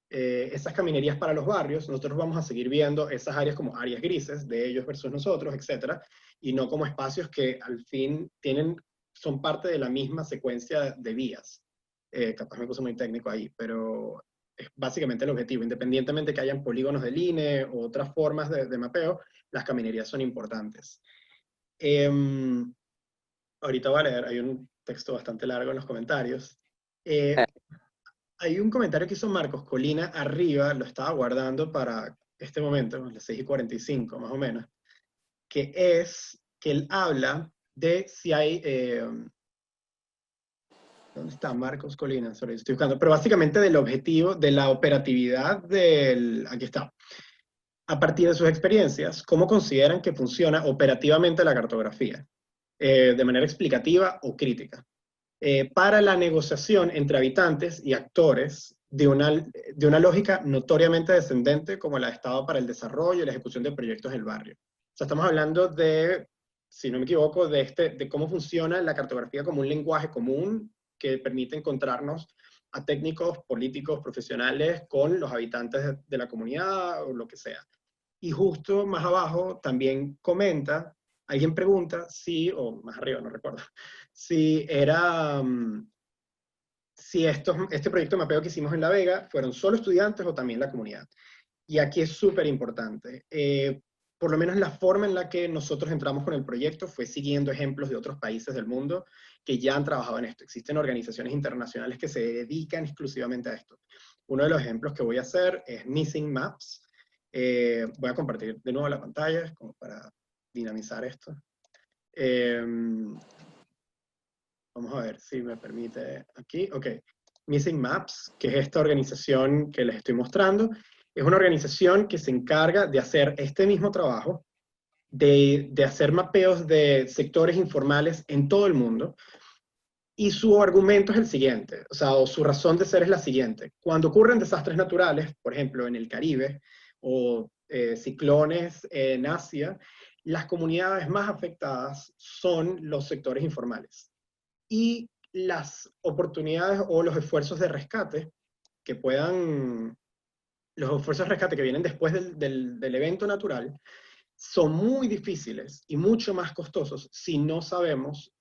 esas caminerías para los barrios, nosotros vamos a seguir viendo esas áreas como áreas grises, de ellos versus nosotros, etc., y no como espacios que al fin son parte de la misma secuencia de vías. Capaz me puse muy técnico ahí, pero es básicamente el objetivo. Independientemente que hayan polígonos del INE o otras formas de mapeo, las caminerías son importantes. Ahorita voy a leer, hay un texto bastante largo en los comentarios. Hay un comentario que hizo Marcos Colina arriba, lo estaba guardando para este momento, las 6:45 más o menos, que es que él habla de si hay... ¿dónde está Marcos Colina? Sorry, estoy buscando. Pero básicamente del objetivo, de la operatividad aquí está. A partir de sus experiencias, ¿cómo consideran que funciona operativamente la cartografía? De manera explicativa o crítica. Para la negociación entre habitantes y actores de una lógica notoriamente descendente como la de Estado para el desarrollo y la ejecución de proyectos del barrio. O sea, estamos hablando de, si no me equivoco, de cómo funciona la cartografía como un lenguaje común que permite encontrarnos a técnicos, políticos, profesionales con los habitantes de la comunidad o lo que sea. Y justo más abajo también comenta, alguien pregunta si, o más arriba, no recuerdo, si este proyecto de mapeo que hicimos en La Vega fueron solo estudiantes o también la comunidad. Y aquí es súper importante. Por lo menos la forma en la que nosotros entramos con el proyecto fue siguiendo ejemplos de otros países del mundo que ya han trabajado en esto. Existen organizaciones internacionales que se dedican exclusivamente a esto. Uno de los ejemplos que voy a hacer es Missing Maps. Voy a compartir de nuevo la pantalla como para dinamizar esto. Vamos a ver si me permite aquí. Ok. Missing Maps, que es esta organización que les estoy mostrando, es una organización que se encarga de hacer este mismo trabajo, de hacer mapeos de sectores informales en todo el mundo. Y su argumento es el siguiente, o su razón de ser es la siguiente. Cuando ocurren desastres naturales, por ejemplo, en el Caribe, o ciclones en Asia, las comunidades más afectadas son los sectores informales. Y las oportunidades o los esfuerzos de rescate que los esfuerzos de rescate que vienen después del evento natural son muy difíciles y mucho más costosos si no sabemos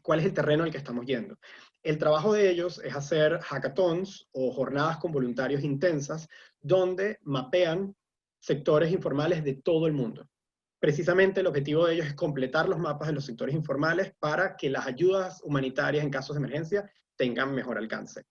cuál es el terreno al que estamos yendo. El trabajo de ellos es hacer hackathons o jornadas con voluntarios intensas donde mapean sectores informales de todo el mundo. Precisamente el objetivo de ellos es completar los mapas de los sectores informales para que las ayudas humanitarias en casos de emergencia tengan mejor alcance.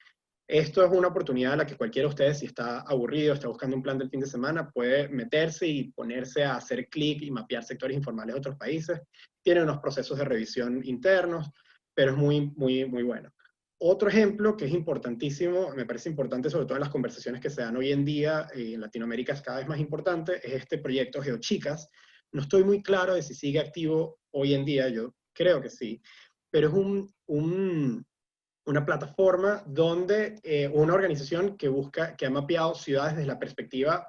Esto es una oportunidad a la que cualquiera de ustedes, si está aburrido, está buscando un plan del fin de semana, puede meterse y ponerse a hacer clic y mapear sectores informales de otros países. Tiene unos procesos de revisión internos, pero es muy, muy, muy bueno. Otro ejemplo que es importantísimo, me parece importante sobre todo en las conversaciones que se dan hoy en día, y en Latinoamérica es cada vez más importante, es este proyecto GeoChicas. No estoy muy claro de si sigue activo hoy en día, yo creo que sí, pero una plataforma donde una organización que ha mapeado ciudades desde la perspectiva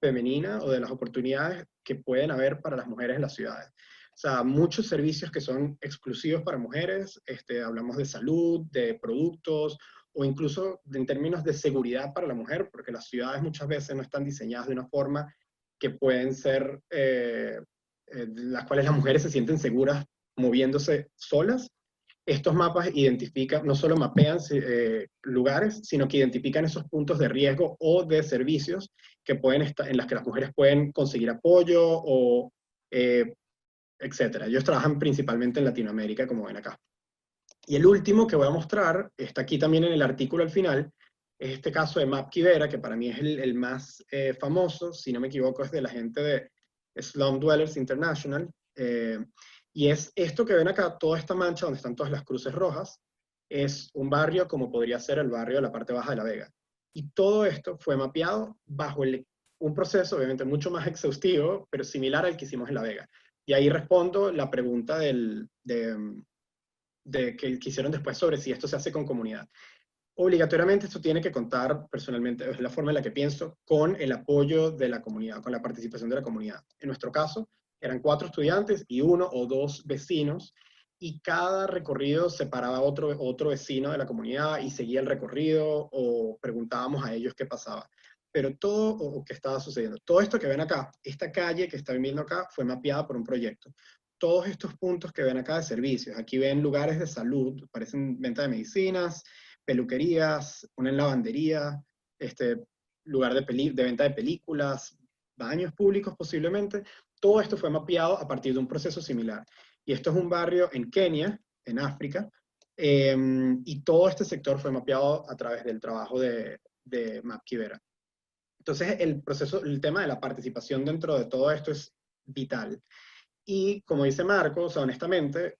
femenina o de las oportunidades que pueden haber para las mujeres en las ciudades. O sea, muchos servicios que son exclusivos para mujeres, hablamos de salud, de productos, o incluso en términos de seguridad para la mujer, porque las ciudades muchas veces no están diseñadas de una forma que pueden ser, las cuales las mujeres se sienten seguras moviéndose solas. Estos mapas identifican, no solo mapean lugares, sino que identifican esos puntos de riesgo o de servicios que pueden estar, en las que las mujeres pueden conseguir apoyo o etcétera. Ellos trabajan principalmente en Latinoamérica, como ven acá. Y el último que voy a mostrar, está aquí también en el artículo al final, es este caso de Map Quivera, que para mí es el más famoso, si no me equivoco, es de la gente de Slum Dwellers International, y es esto que ven acá, toda esta mancha donde están todas las cruces rojas, es un barrio como podría ser el barrio de la parte baja de La Vega. Y todo esto fue mapeado bajo un proceso, obviamente, mucho más exhaustivo, pero similar al que hicimos en La Vega. Y ahí respondo la pregunta que hicieron después sobre si esto se hace con comunidad. Obligatoriamente esto tiene que contar, personalmente, es la forma en la que pienso, con el apoyo de la comunidad, con la participación de la comunidad. En nuestro caso, eran 4 estudiantes y 1 o 2 vecinos, y cada recorrido separaba a otro vecino de la comunidad y seguía el recorrido, o preguntábamos a ellos qué pasaba. Pero todo, o qué estaba sucediendo. Todo esto que ven acá, esta calle que están viendo acá, fue mapeada por un proyecto. Todos estos puntos que ven acá de servicios, aquí ven lugares de salud, parecen venta de medicinas, peluquerías, una lavandería, lugar de venta de películas, baños públicos posiblemente. Todo esto fue mapeado a partir de un proceso similar. Y esto es un barrio en Kenia, en África, y todo este sector fue mapeado a través del trabajo de Map Quivera. Entonces, el tema de la participación dentro de todo esto es vital. Y como dice Marco, o sea, honestamente,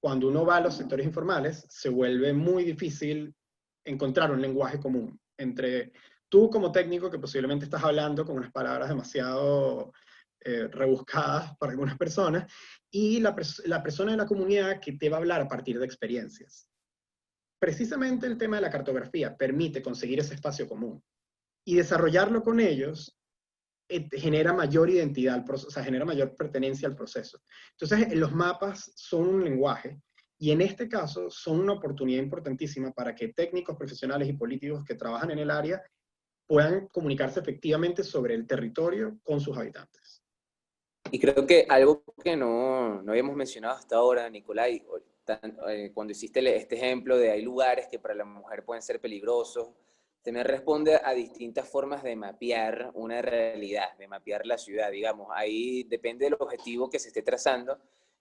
cuando uno va a los sectores informales, se vuelve muy difícil encontrar un lenguaje común entre tú como técnico, que posiblemente estás hablando con unas palabras demasiado rebuscadas para algunas personas, y la persona de la comunidad que te va a hablar a partir de experiencias. Precisamente el tema de la cartografía permite conseguir ese espacio común y desarrollarlo con ellos genera mayor identidad, o sea, genera mayor pertenencia al proceso. Entonces, los mapas son un lenguaje, y en este caso son una oportunidad importantísima para que técnicos, profesionales y políticos que trabajan en el área puedan comunicarse efectivamente sobre el territorio con sus habitantes. Y creo que algo que no habíamos mencionado hasta ahora, Nicolai, cuando hiciste este ejemplo de hay lugares que para la mujer pueden ser peligrosos, también responde a distintas formas de mapear una realidad, de mapear la ciudad, digamos. Ahí depende del objetivo que se esté trazando.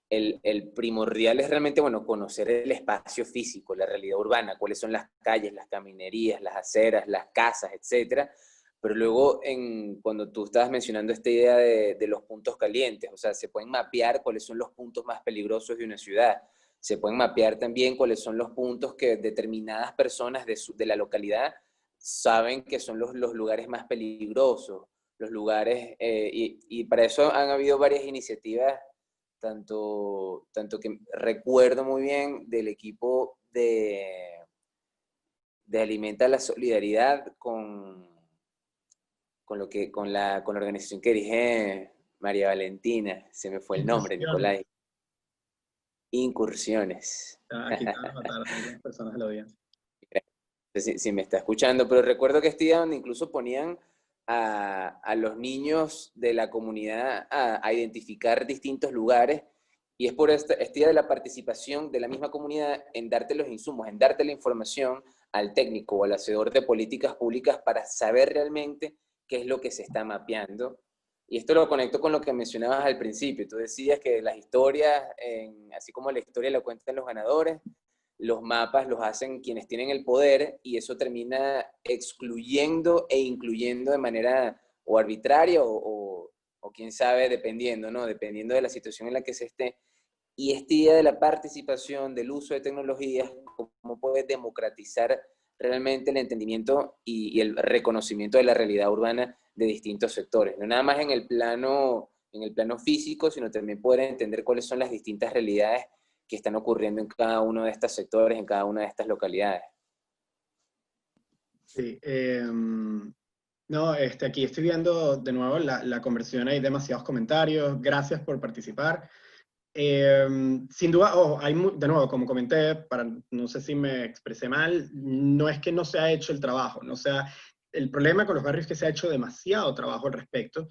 El primordial es realmente, bueno, conocer el espacio físico, la realidad urbana, cuáles son las calles, las caminerías, las aceras, las casas, etcétera. Pero luego, cuando tú estabas mencionando esta idea de los puntos calientes, o sea, se pueden mapear cuáles son los puntos más peligrosos de una ciudad. Se pueden mapear también cuáles son los puntos que determinadas personas de la localidad saben que son los lugares más peligrosos, los lugares, y para eso han habido varias iniciativas, tanto que recuerdo muy bien del equipo de Alimenta la Solidaridad con la organización que dirige María Valentina, se me fue el nombre, Nicolai. Incursiones. Aquí te van a matar a algunas personas de la audiencia. Si me está escuchando, pero recuerdo que este día donde incluso ponían a los niños de la comunidad a identificar distintos lugares, y es por este día de la participación de la misma comunidad en darte los insumos, en darte la información al técnico o al hacedor de políticas públicas para saber realmente qué es lo que se está mapeando. Y esto lo conecto con lo que mencionabas al principio. Tú decías que las historias, así como la historia la cuentan los ganadores, los mapas los hacen quienes tienen el poder, y eso termina excluyendo e incluyendo de manera o arbitraria o quién sabe, dependiendo, ¿no? Dependiendo de la situación en la que se esté. Y esta idea de la participación, del uso de tecnologías, cómo puede democratizar realmente el entendimiento y el reconocimiento de la realidad urbana de distintos sectores. No nada más en el plano físico, sino también poder entender cuáles son las distintas realidades que están ocurriendo en cada uno de estos sectores, en cada una de estas localidades. Sí, no, aquí estoy viendo de nuevo la conversación, hay demasiados comentarios, gracias por participar. Sin duda, de nuevo, como comenté, no sé si me expresé mal, no es que no se ha hecho el trabajo, no sea, el problema con los barrios es que se ha hecho demasiado trabajo al respecto,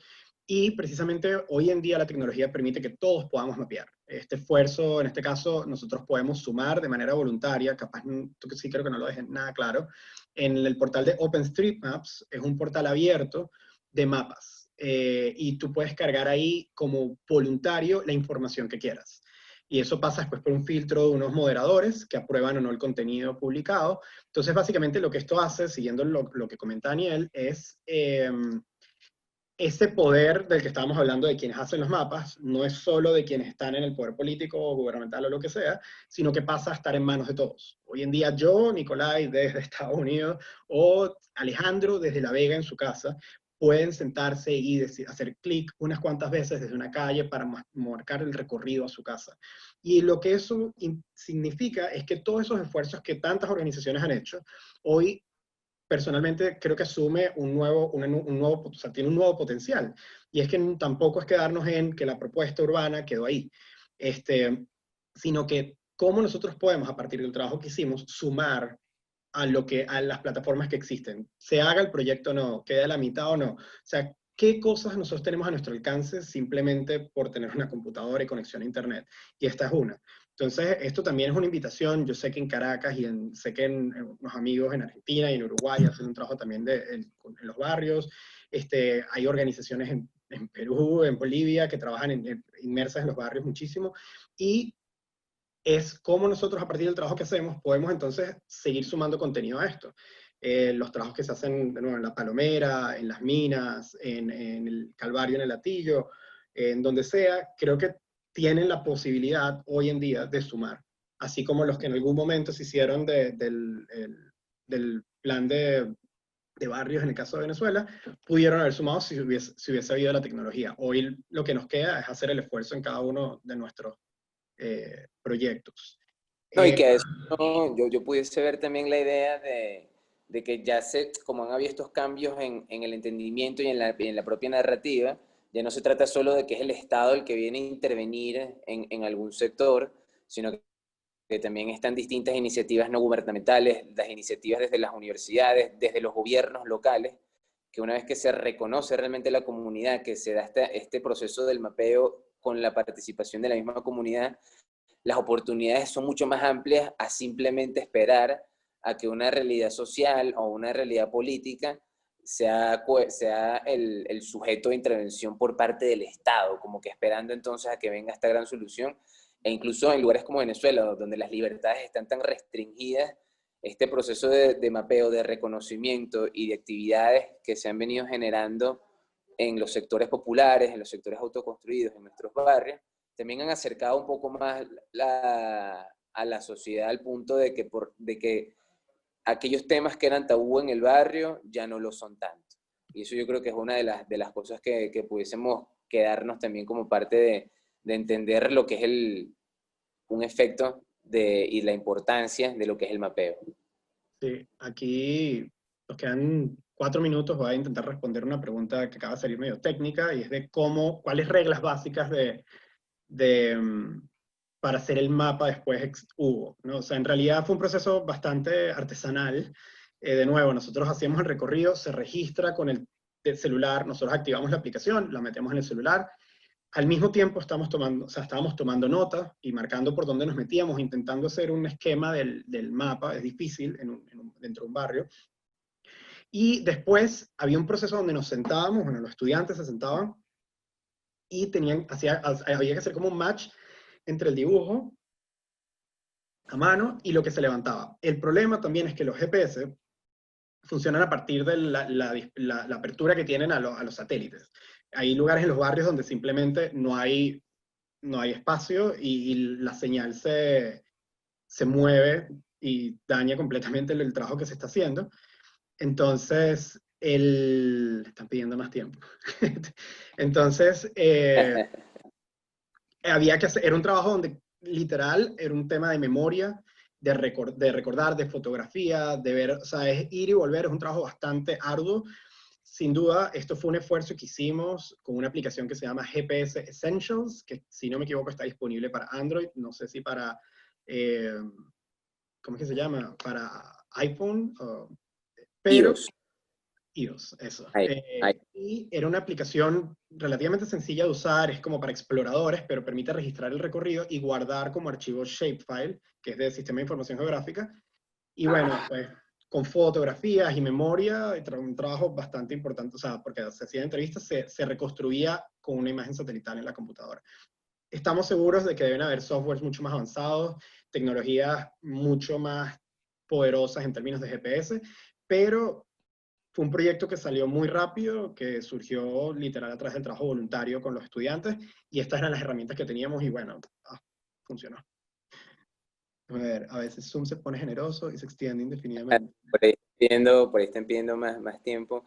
y precisamente hoy en día la tecnología permite que todos podamos mapear. Este esfuerzo, en este caso, nosotros podemos sumar de manera voluntaria, capaz, tú que sí creo que no lo dejes nada claro, en el portal de OpenStreetMaps, es un portal abierto de mapas, y tú puedes cargar ahí como voluntario la información que quieras. Y eso pasa después por un filtro de unos moderadores que aprueban o no el contenido publicado. Entonces, básicamente lo que esto hace, siguiendo lo que comenta Daniel, es ese poder del que estábamos hablando de quienes hacen los mapas, no es solo de quienes están en el poder político o gubernamental o lo que sea, sino que pasa a estar en manos de todos. Hoy en día yo, Nicolai, desde Estados Unidos, o Alejandro desde La Vega en su casa, pueden sentarse y hacer clic unas cuantas veces desde una calle para marcar el recorrido a su casa. Y lo que eso significa es que todos esos esfuerzos que tantas organizaciones han hecho, hoy personalmente creo que asume o sea, tiene un nuevo potencial. Y es que tampoco es quedarnos en que la propuesta urbana quedó ahí, sino que cómo nosotros podemos, a partir del trabajo que hicimos, sumar a las plataformas que existen. Se haga el proyecto o no, quede a la mitad o no. O sea, ¿qué cosas nosotros tenemos a nuestro alcance simplemente por tener una computadora y conexión a Internet? Y esta es una. Entonces, esto también es una invitación. Yo sé que en Caracas y sé que en unos amigos en Argentina y en Uruguay hacen un trabajo también en los barrios. Hay organizaciones en Perú, en Bolivia, que trabajan inmersas en los barrios muchísimo. Y es cómo nosotros a partir del trabajo que hacemos podemos entonces seguir sumando contenido a esto. Los trabajos que se hacen de nuevo, en La Palomera, en las minas, en el Calvario, en el Latillo, en donde sea, creo que tienen la posibilidad hoy en día de sumar, así como los que en algún momento se hicieron del plan de barrios en el caso de Venezuela, pudieron haber sumado si hubiese habido la tecnología. Hoy lo que nos queda es hacer el esfuerzo en cada uno de nuestros proyectos. No, y Eh, que a eso yo pudiese ver también la idea de que ya como han habido estos cambios en el entendimiento y en la propia narrativa, ya no se trata solo de que es el Estado el que viene a intervenir en algún sector, sino que también están distintas iniciativas no gubernamentales, las iniciativas desde las universidades, desde los gobiernos locales, que una vez que se reconoce realmente la comunidad, que se da este proceso del mapeo con la participación de la misma comunidad, las oportunidades son mucho más amplias a simplemente esperar a que una realidad social o una realidad política sea el sujeto de intervención por parte del Estado, como que esperando entonces a que venga esta gran solución. E incluso en lugares como Venezuela, donde las libertades están tan restringidas, este proceso de mapeo, de reconocimiento y de actividades que se han venido generando en los sectores populares, en los sectores autoconstruidos, en nuestros barrios, también han acercado un poco más a la sociedad al punto de que aquellos temas que eran tabú en el barrio ya no lo son tanto. Y eso yo creo que es una de las cosas que pudiésemos quedarnos también como parte de entender lo que es un efecto y la importancia de lo que es el mapeo. sí, aquí nos quedan 4 minutos, voy a intentar responder una pregunta que acaba de salir medio técnica, y es de cuáles reglas básicas para hacer el mapa después hubo, ¿no? O sea, en realidad fue un proceso bastante artesanal. De nuevo, nosotros hacíamos el recorrido, se registra con el celular, nosotros activamos la aplicación, la metemos en el celular. Al mismo tiempo estábamos tomando nota y marcando por dónde nos metíamos, intentando hacer un esquema del mapa. Es difícil dentro de un barrio. Y después había un proceso donde nos sentábamos, bueno, los estudiantes se sentaban y había que hacer como un match entre el dibujo a mano y lo que se levantaba. El problema también es que los GPS funcionan a partir de la apertura que tienen a los satélites. Hay lugares en los barrios donde simplemente no hay espacio, y la señal se mueve y daña completamente el trabajo que se está haciendo. Entonces, están pidiendo más tiempo. Entonces, era un trabajo donde literal, era un tema de memoria, de recordar, de fotografía, de ver, o sea, es ir y volver, es un trabajo bastante arduo. Sin duda, esto fue un esfuerzo que hicimos con una aplicación que se llama GPS Essentials, que si no me equivoco está disponible para Android, no sé si para, ¿cómo es que se llama? Para iPhone, pero iOS. iOS, eso. Ahí. Y era una aplicación relativamente sencilla de usar, es como para exploradores, pero permite registrar el recorrido y guardar como archivo shapefile, que es del Sistema de Información Geográfica. Y bueno, pues con fotografías y memoria, un trabajo bastante importante, o sea, porque se hacían entrevistas, se reconstruía con una imagen satelital en la computadora. Estamos seguros de que deben haber softwares mucho más avanzados, tecnologías mucho más poderosas en términos de GPS, pero fue un proyecto que salió muy rápido, que surgió literal a través del trabajo voluntario con los estudiantes, y estas eran las herramientas que teníamos, y bueno, funcionó. A ver, a veces Zoom se pone generoso y se extiende indefinidamente. Por ahí están pidiendo más tiempo.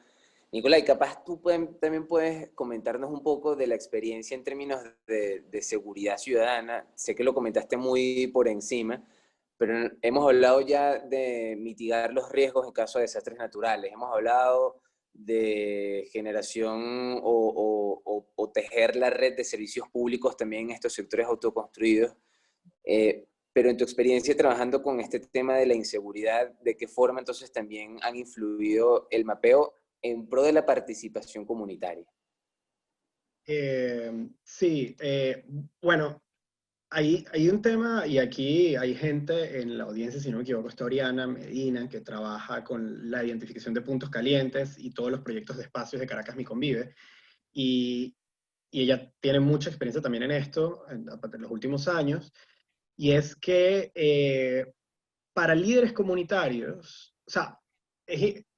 Nicolai, capaz tú también puedes comentarnos un poco de la experiencia en términos de seguridad ciudadana. Sé que lo comentaste muy por encima, pero hemos hablado ya de mitigar los riesgos en caso de desastres naturales. Hemos hablado de generación o tejer la red de servicios públicos también en estos sectores autoconstruidos. Pero en tu experiencia trabajando con este tema de la inseguridad, ¿de qué forma entonces también han influido el mapeo en pro de la participación comunitaria? Sí, bueno, hay un tema, y aquí hay gente en la audiencia, si no me equivoco, está Oriana Medina, que trabaja con la identificación de puntos calientes y todos los proyectos de espacios de Caracas Mi Convive, y, y ella tiene mucha experiencia también en esto, en los últimos años, y es que para líderes comunitarios, o sea,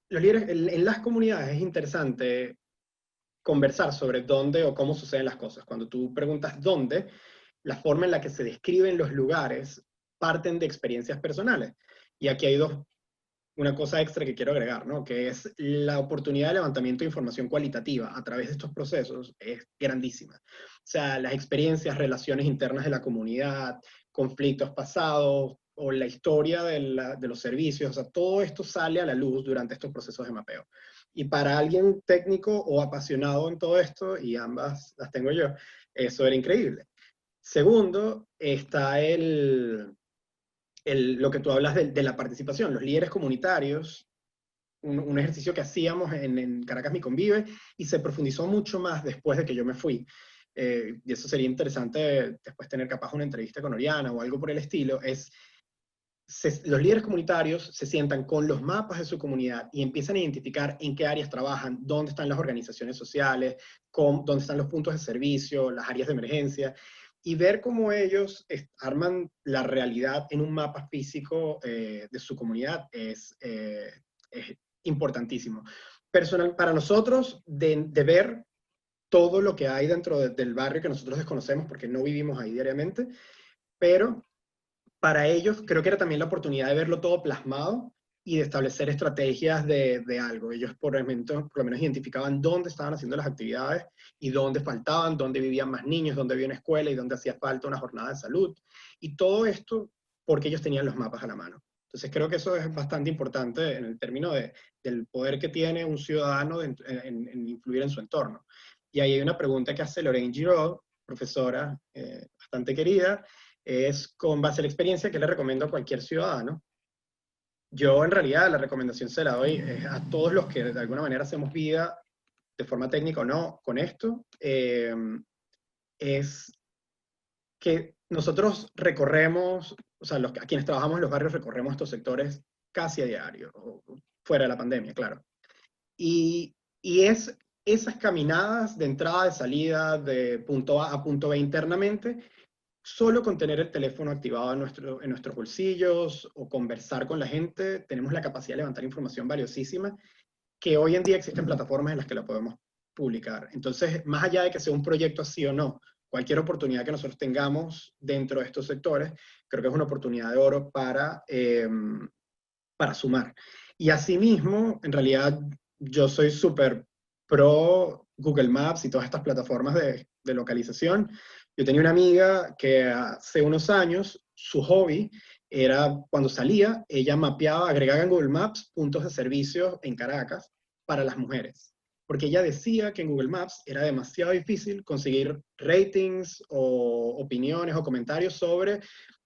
los líderes en las comunidades es interesante conversar sobre dónde o cómo suceden las cosas. Cuando tú preguntas dónde, la forma en la que se describen los lugares parten de experiencias personales. Y aquí hay una cosa extra que quiero agregar, ¿no? Que es la oportunidad de levantamiento de información cualitativa a través de estos procesos es grandísima. O sea, las experiencias, relaciones internas de la comunidad, conflictos pasados o la historia de los servicios, o sea, todo esto sale a la luz durante estos procesos de mapeo. Y para alguien técnico o apasionado en todo esto, y ambas las tengo yo, eso era increíble. Segundo, está lo que tú hablas de la participación, los líderes comunitarios, un ejercicio que hacíamos en Caracas Mi Convive, y se profundizó mucho más después de que yo me fui. Y eso sería interesante después tener capaz una entrevista con Oriana o algo por el estilo, los líderes comunitarios se sientan con los mapas de su comunidad y empiezan a identificar en qué áreas trabajan, dónde están las organizaciones sociales, dónde están los puntos de servicio, las áreas de emergencia, y ver cómo ellos arman la realidad en un mapa físico de su comunidad es importantísimo. Personal, para nosotros, de ver todo lo que hay dentro del barrio que nosotros desconocemos porque no vivimos ahí diariamente, pero para ellos creo que era también la oportunidad de verlo todo plasmado y de establecer estrategias de algo. Ellos por lo menos identificaban dónde estaban haciendo las actividades y dónde faltaban, dónde vivían más niños, dónde había una escuela y dónde hacía falta una jornada de salud. Y todo esto porque ellos tenían los mapas a la mano. Entonces creo que eso es bastante importante en el término del poder que tiene un ciudadano en influir en su entorno. Y ahí hay una pregunta que hace Lorraine Giraud, profesora bastante querida, es con base a la experiencia que le recomiendo a cualquier ciudadano. Yo en realidad la recomendación se la doy a todos los que de alguna manera hacemos vida de forma técnica o no con esto, es que nosotros recorremos, o sea, a quienes trabajamos en los barrios recorremos estos sectores casi a diario, o fuera de la pandemia, claro. Y es esas caminadas de entrada, de salida, de punto A a punto B internamente, solo con tener el teléfono activado en nuestros bolsillos o conversar con la gente, tenemos la capacidad de levantar información valiosísima que hoy en día existen plataformas en las que la podemos publicar. Entonces, más allá de que sea un proyecto así o no, cualquier oportunidad que nosotros tengamos dentro de estos sectores, creo que es una oportunidad de oro para sumar. Y asimismo, en realidad, yo soy súper pro Google Maps y todas estas plataformas de localización, Yo tenía una amiga que hace unos años, su hobby era, cuando salía, ella mapeaba, agregaba en Google Maps puntos de servicio en Caracas para las mujeres. Porque ella decía que en Google Maps era demasiado difícil conseguir ratings o opiniones o comentarios sobre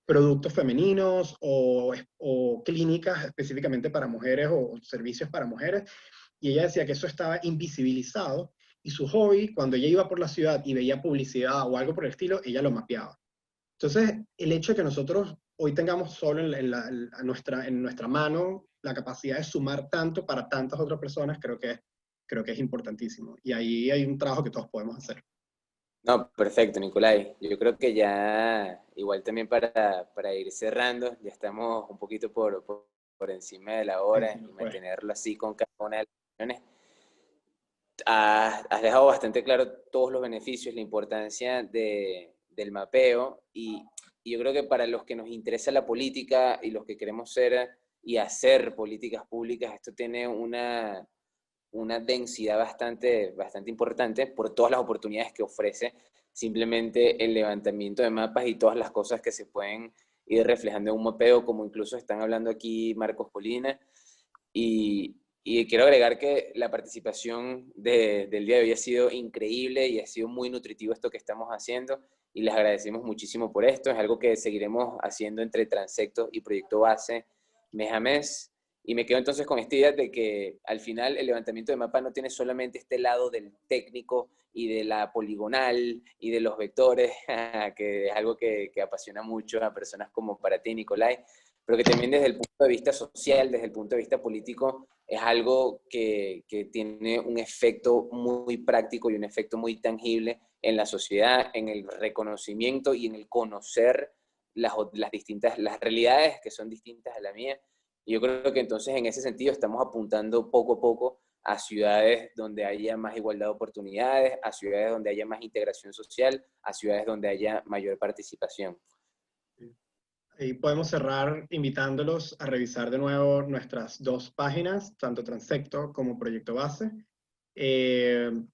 productos femeninos o clínicas específicamente para mujeres o servicios para mujeres. Y ella decía que eso estaba invisibilizado y su hobby, cuando ella iba por la ciudad y veía publicidad o algo por el estilo, ella lo mapeaba. Entonces, el hecho de que nosotros hoy tengamos solo en nuestra mano la capacidad de sumar tanto para tantas otras personas, creo que es importantísimo. Y ahí hay un trabajo que todos podemos hacer. No, perfecto, Nicolai. Yo creo que ya, igual también para ir cerrando, ya estamos un poquito por encima de la Sí, hora sí, y fue. mantenerlo así con cada una de las opciones. Has dejado bastante claro todos los beneficios, la importancia del mapeo y yo creo que para los que nos interesa la política y los que queremos ser y hacer políticas públicas, esto tiene una densidad bastante importante por todas las oportunidades que ofrece simplemente el levantamiento de mapas y todas las cosas que se pueden ir reflejando en un mapeo, como incluso están hablando aquí Marcos Colina. Y quiero agregar que la participación del día de hoy ha sido increíble y ha sido muy nutritivo esto que estamos haciendo y les agradecemos muchísimo por esto. Es algo que seguiremos haciendo entre Transecto y Proyecto Base mes a mes. Y me quedo entonces con esta idea de que al final el levantamiento de mapa no tiene solamente este lado del técnico y de la poligonal y de los vectores, que es algo que apasiona mucho a personas como para ti, Nicolai, pero que también desde el punto de vista social, desde el punto de vista político, es algo que tiene un efecto muy práctico y un efecto muy tangible en la sociedad, en el reconocimiento y en el conocer las realidades que son distintas a la mía. Y yo creo que entonces en ese sentido estamos apuntando poco a poco a ciudades donde haya más igualdad de oportunidades, a ciudades donde haya más integración social, a ciudades donde haya mayor participación. Y podemos cerrar invitándolos a revisar de nuevo nuestras dos páginas, tanto Transecto como Proyecto Base.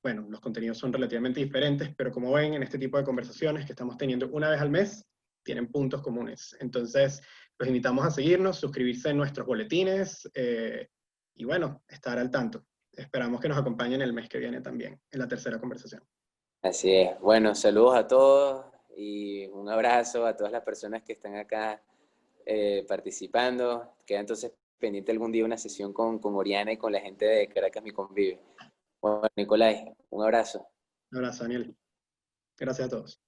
Bueno, los contenidos son relativamente diferentes, pero como ven, en este tipo de conversaciones que estamos teniendo una vez al mes, tienen puntos comunes. Entonces, los invitamos a seguirnos, suscribirse en nuestros boletines y bueno, estar al tanto. Esperamos que nos acompañen el mes que viene también, en la tercera conversación. Así es. Bueno, saludos a todos y un abrazo a todas las personas que están acá participando. Queda entonces pendiente algún día una sesión con Oriana y con la gente de Caracas Mi Convive. Bueno, Nicolai, un abrazo. Un abrazo, Daniel. Gracias a todos.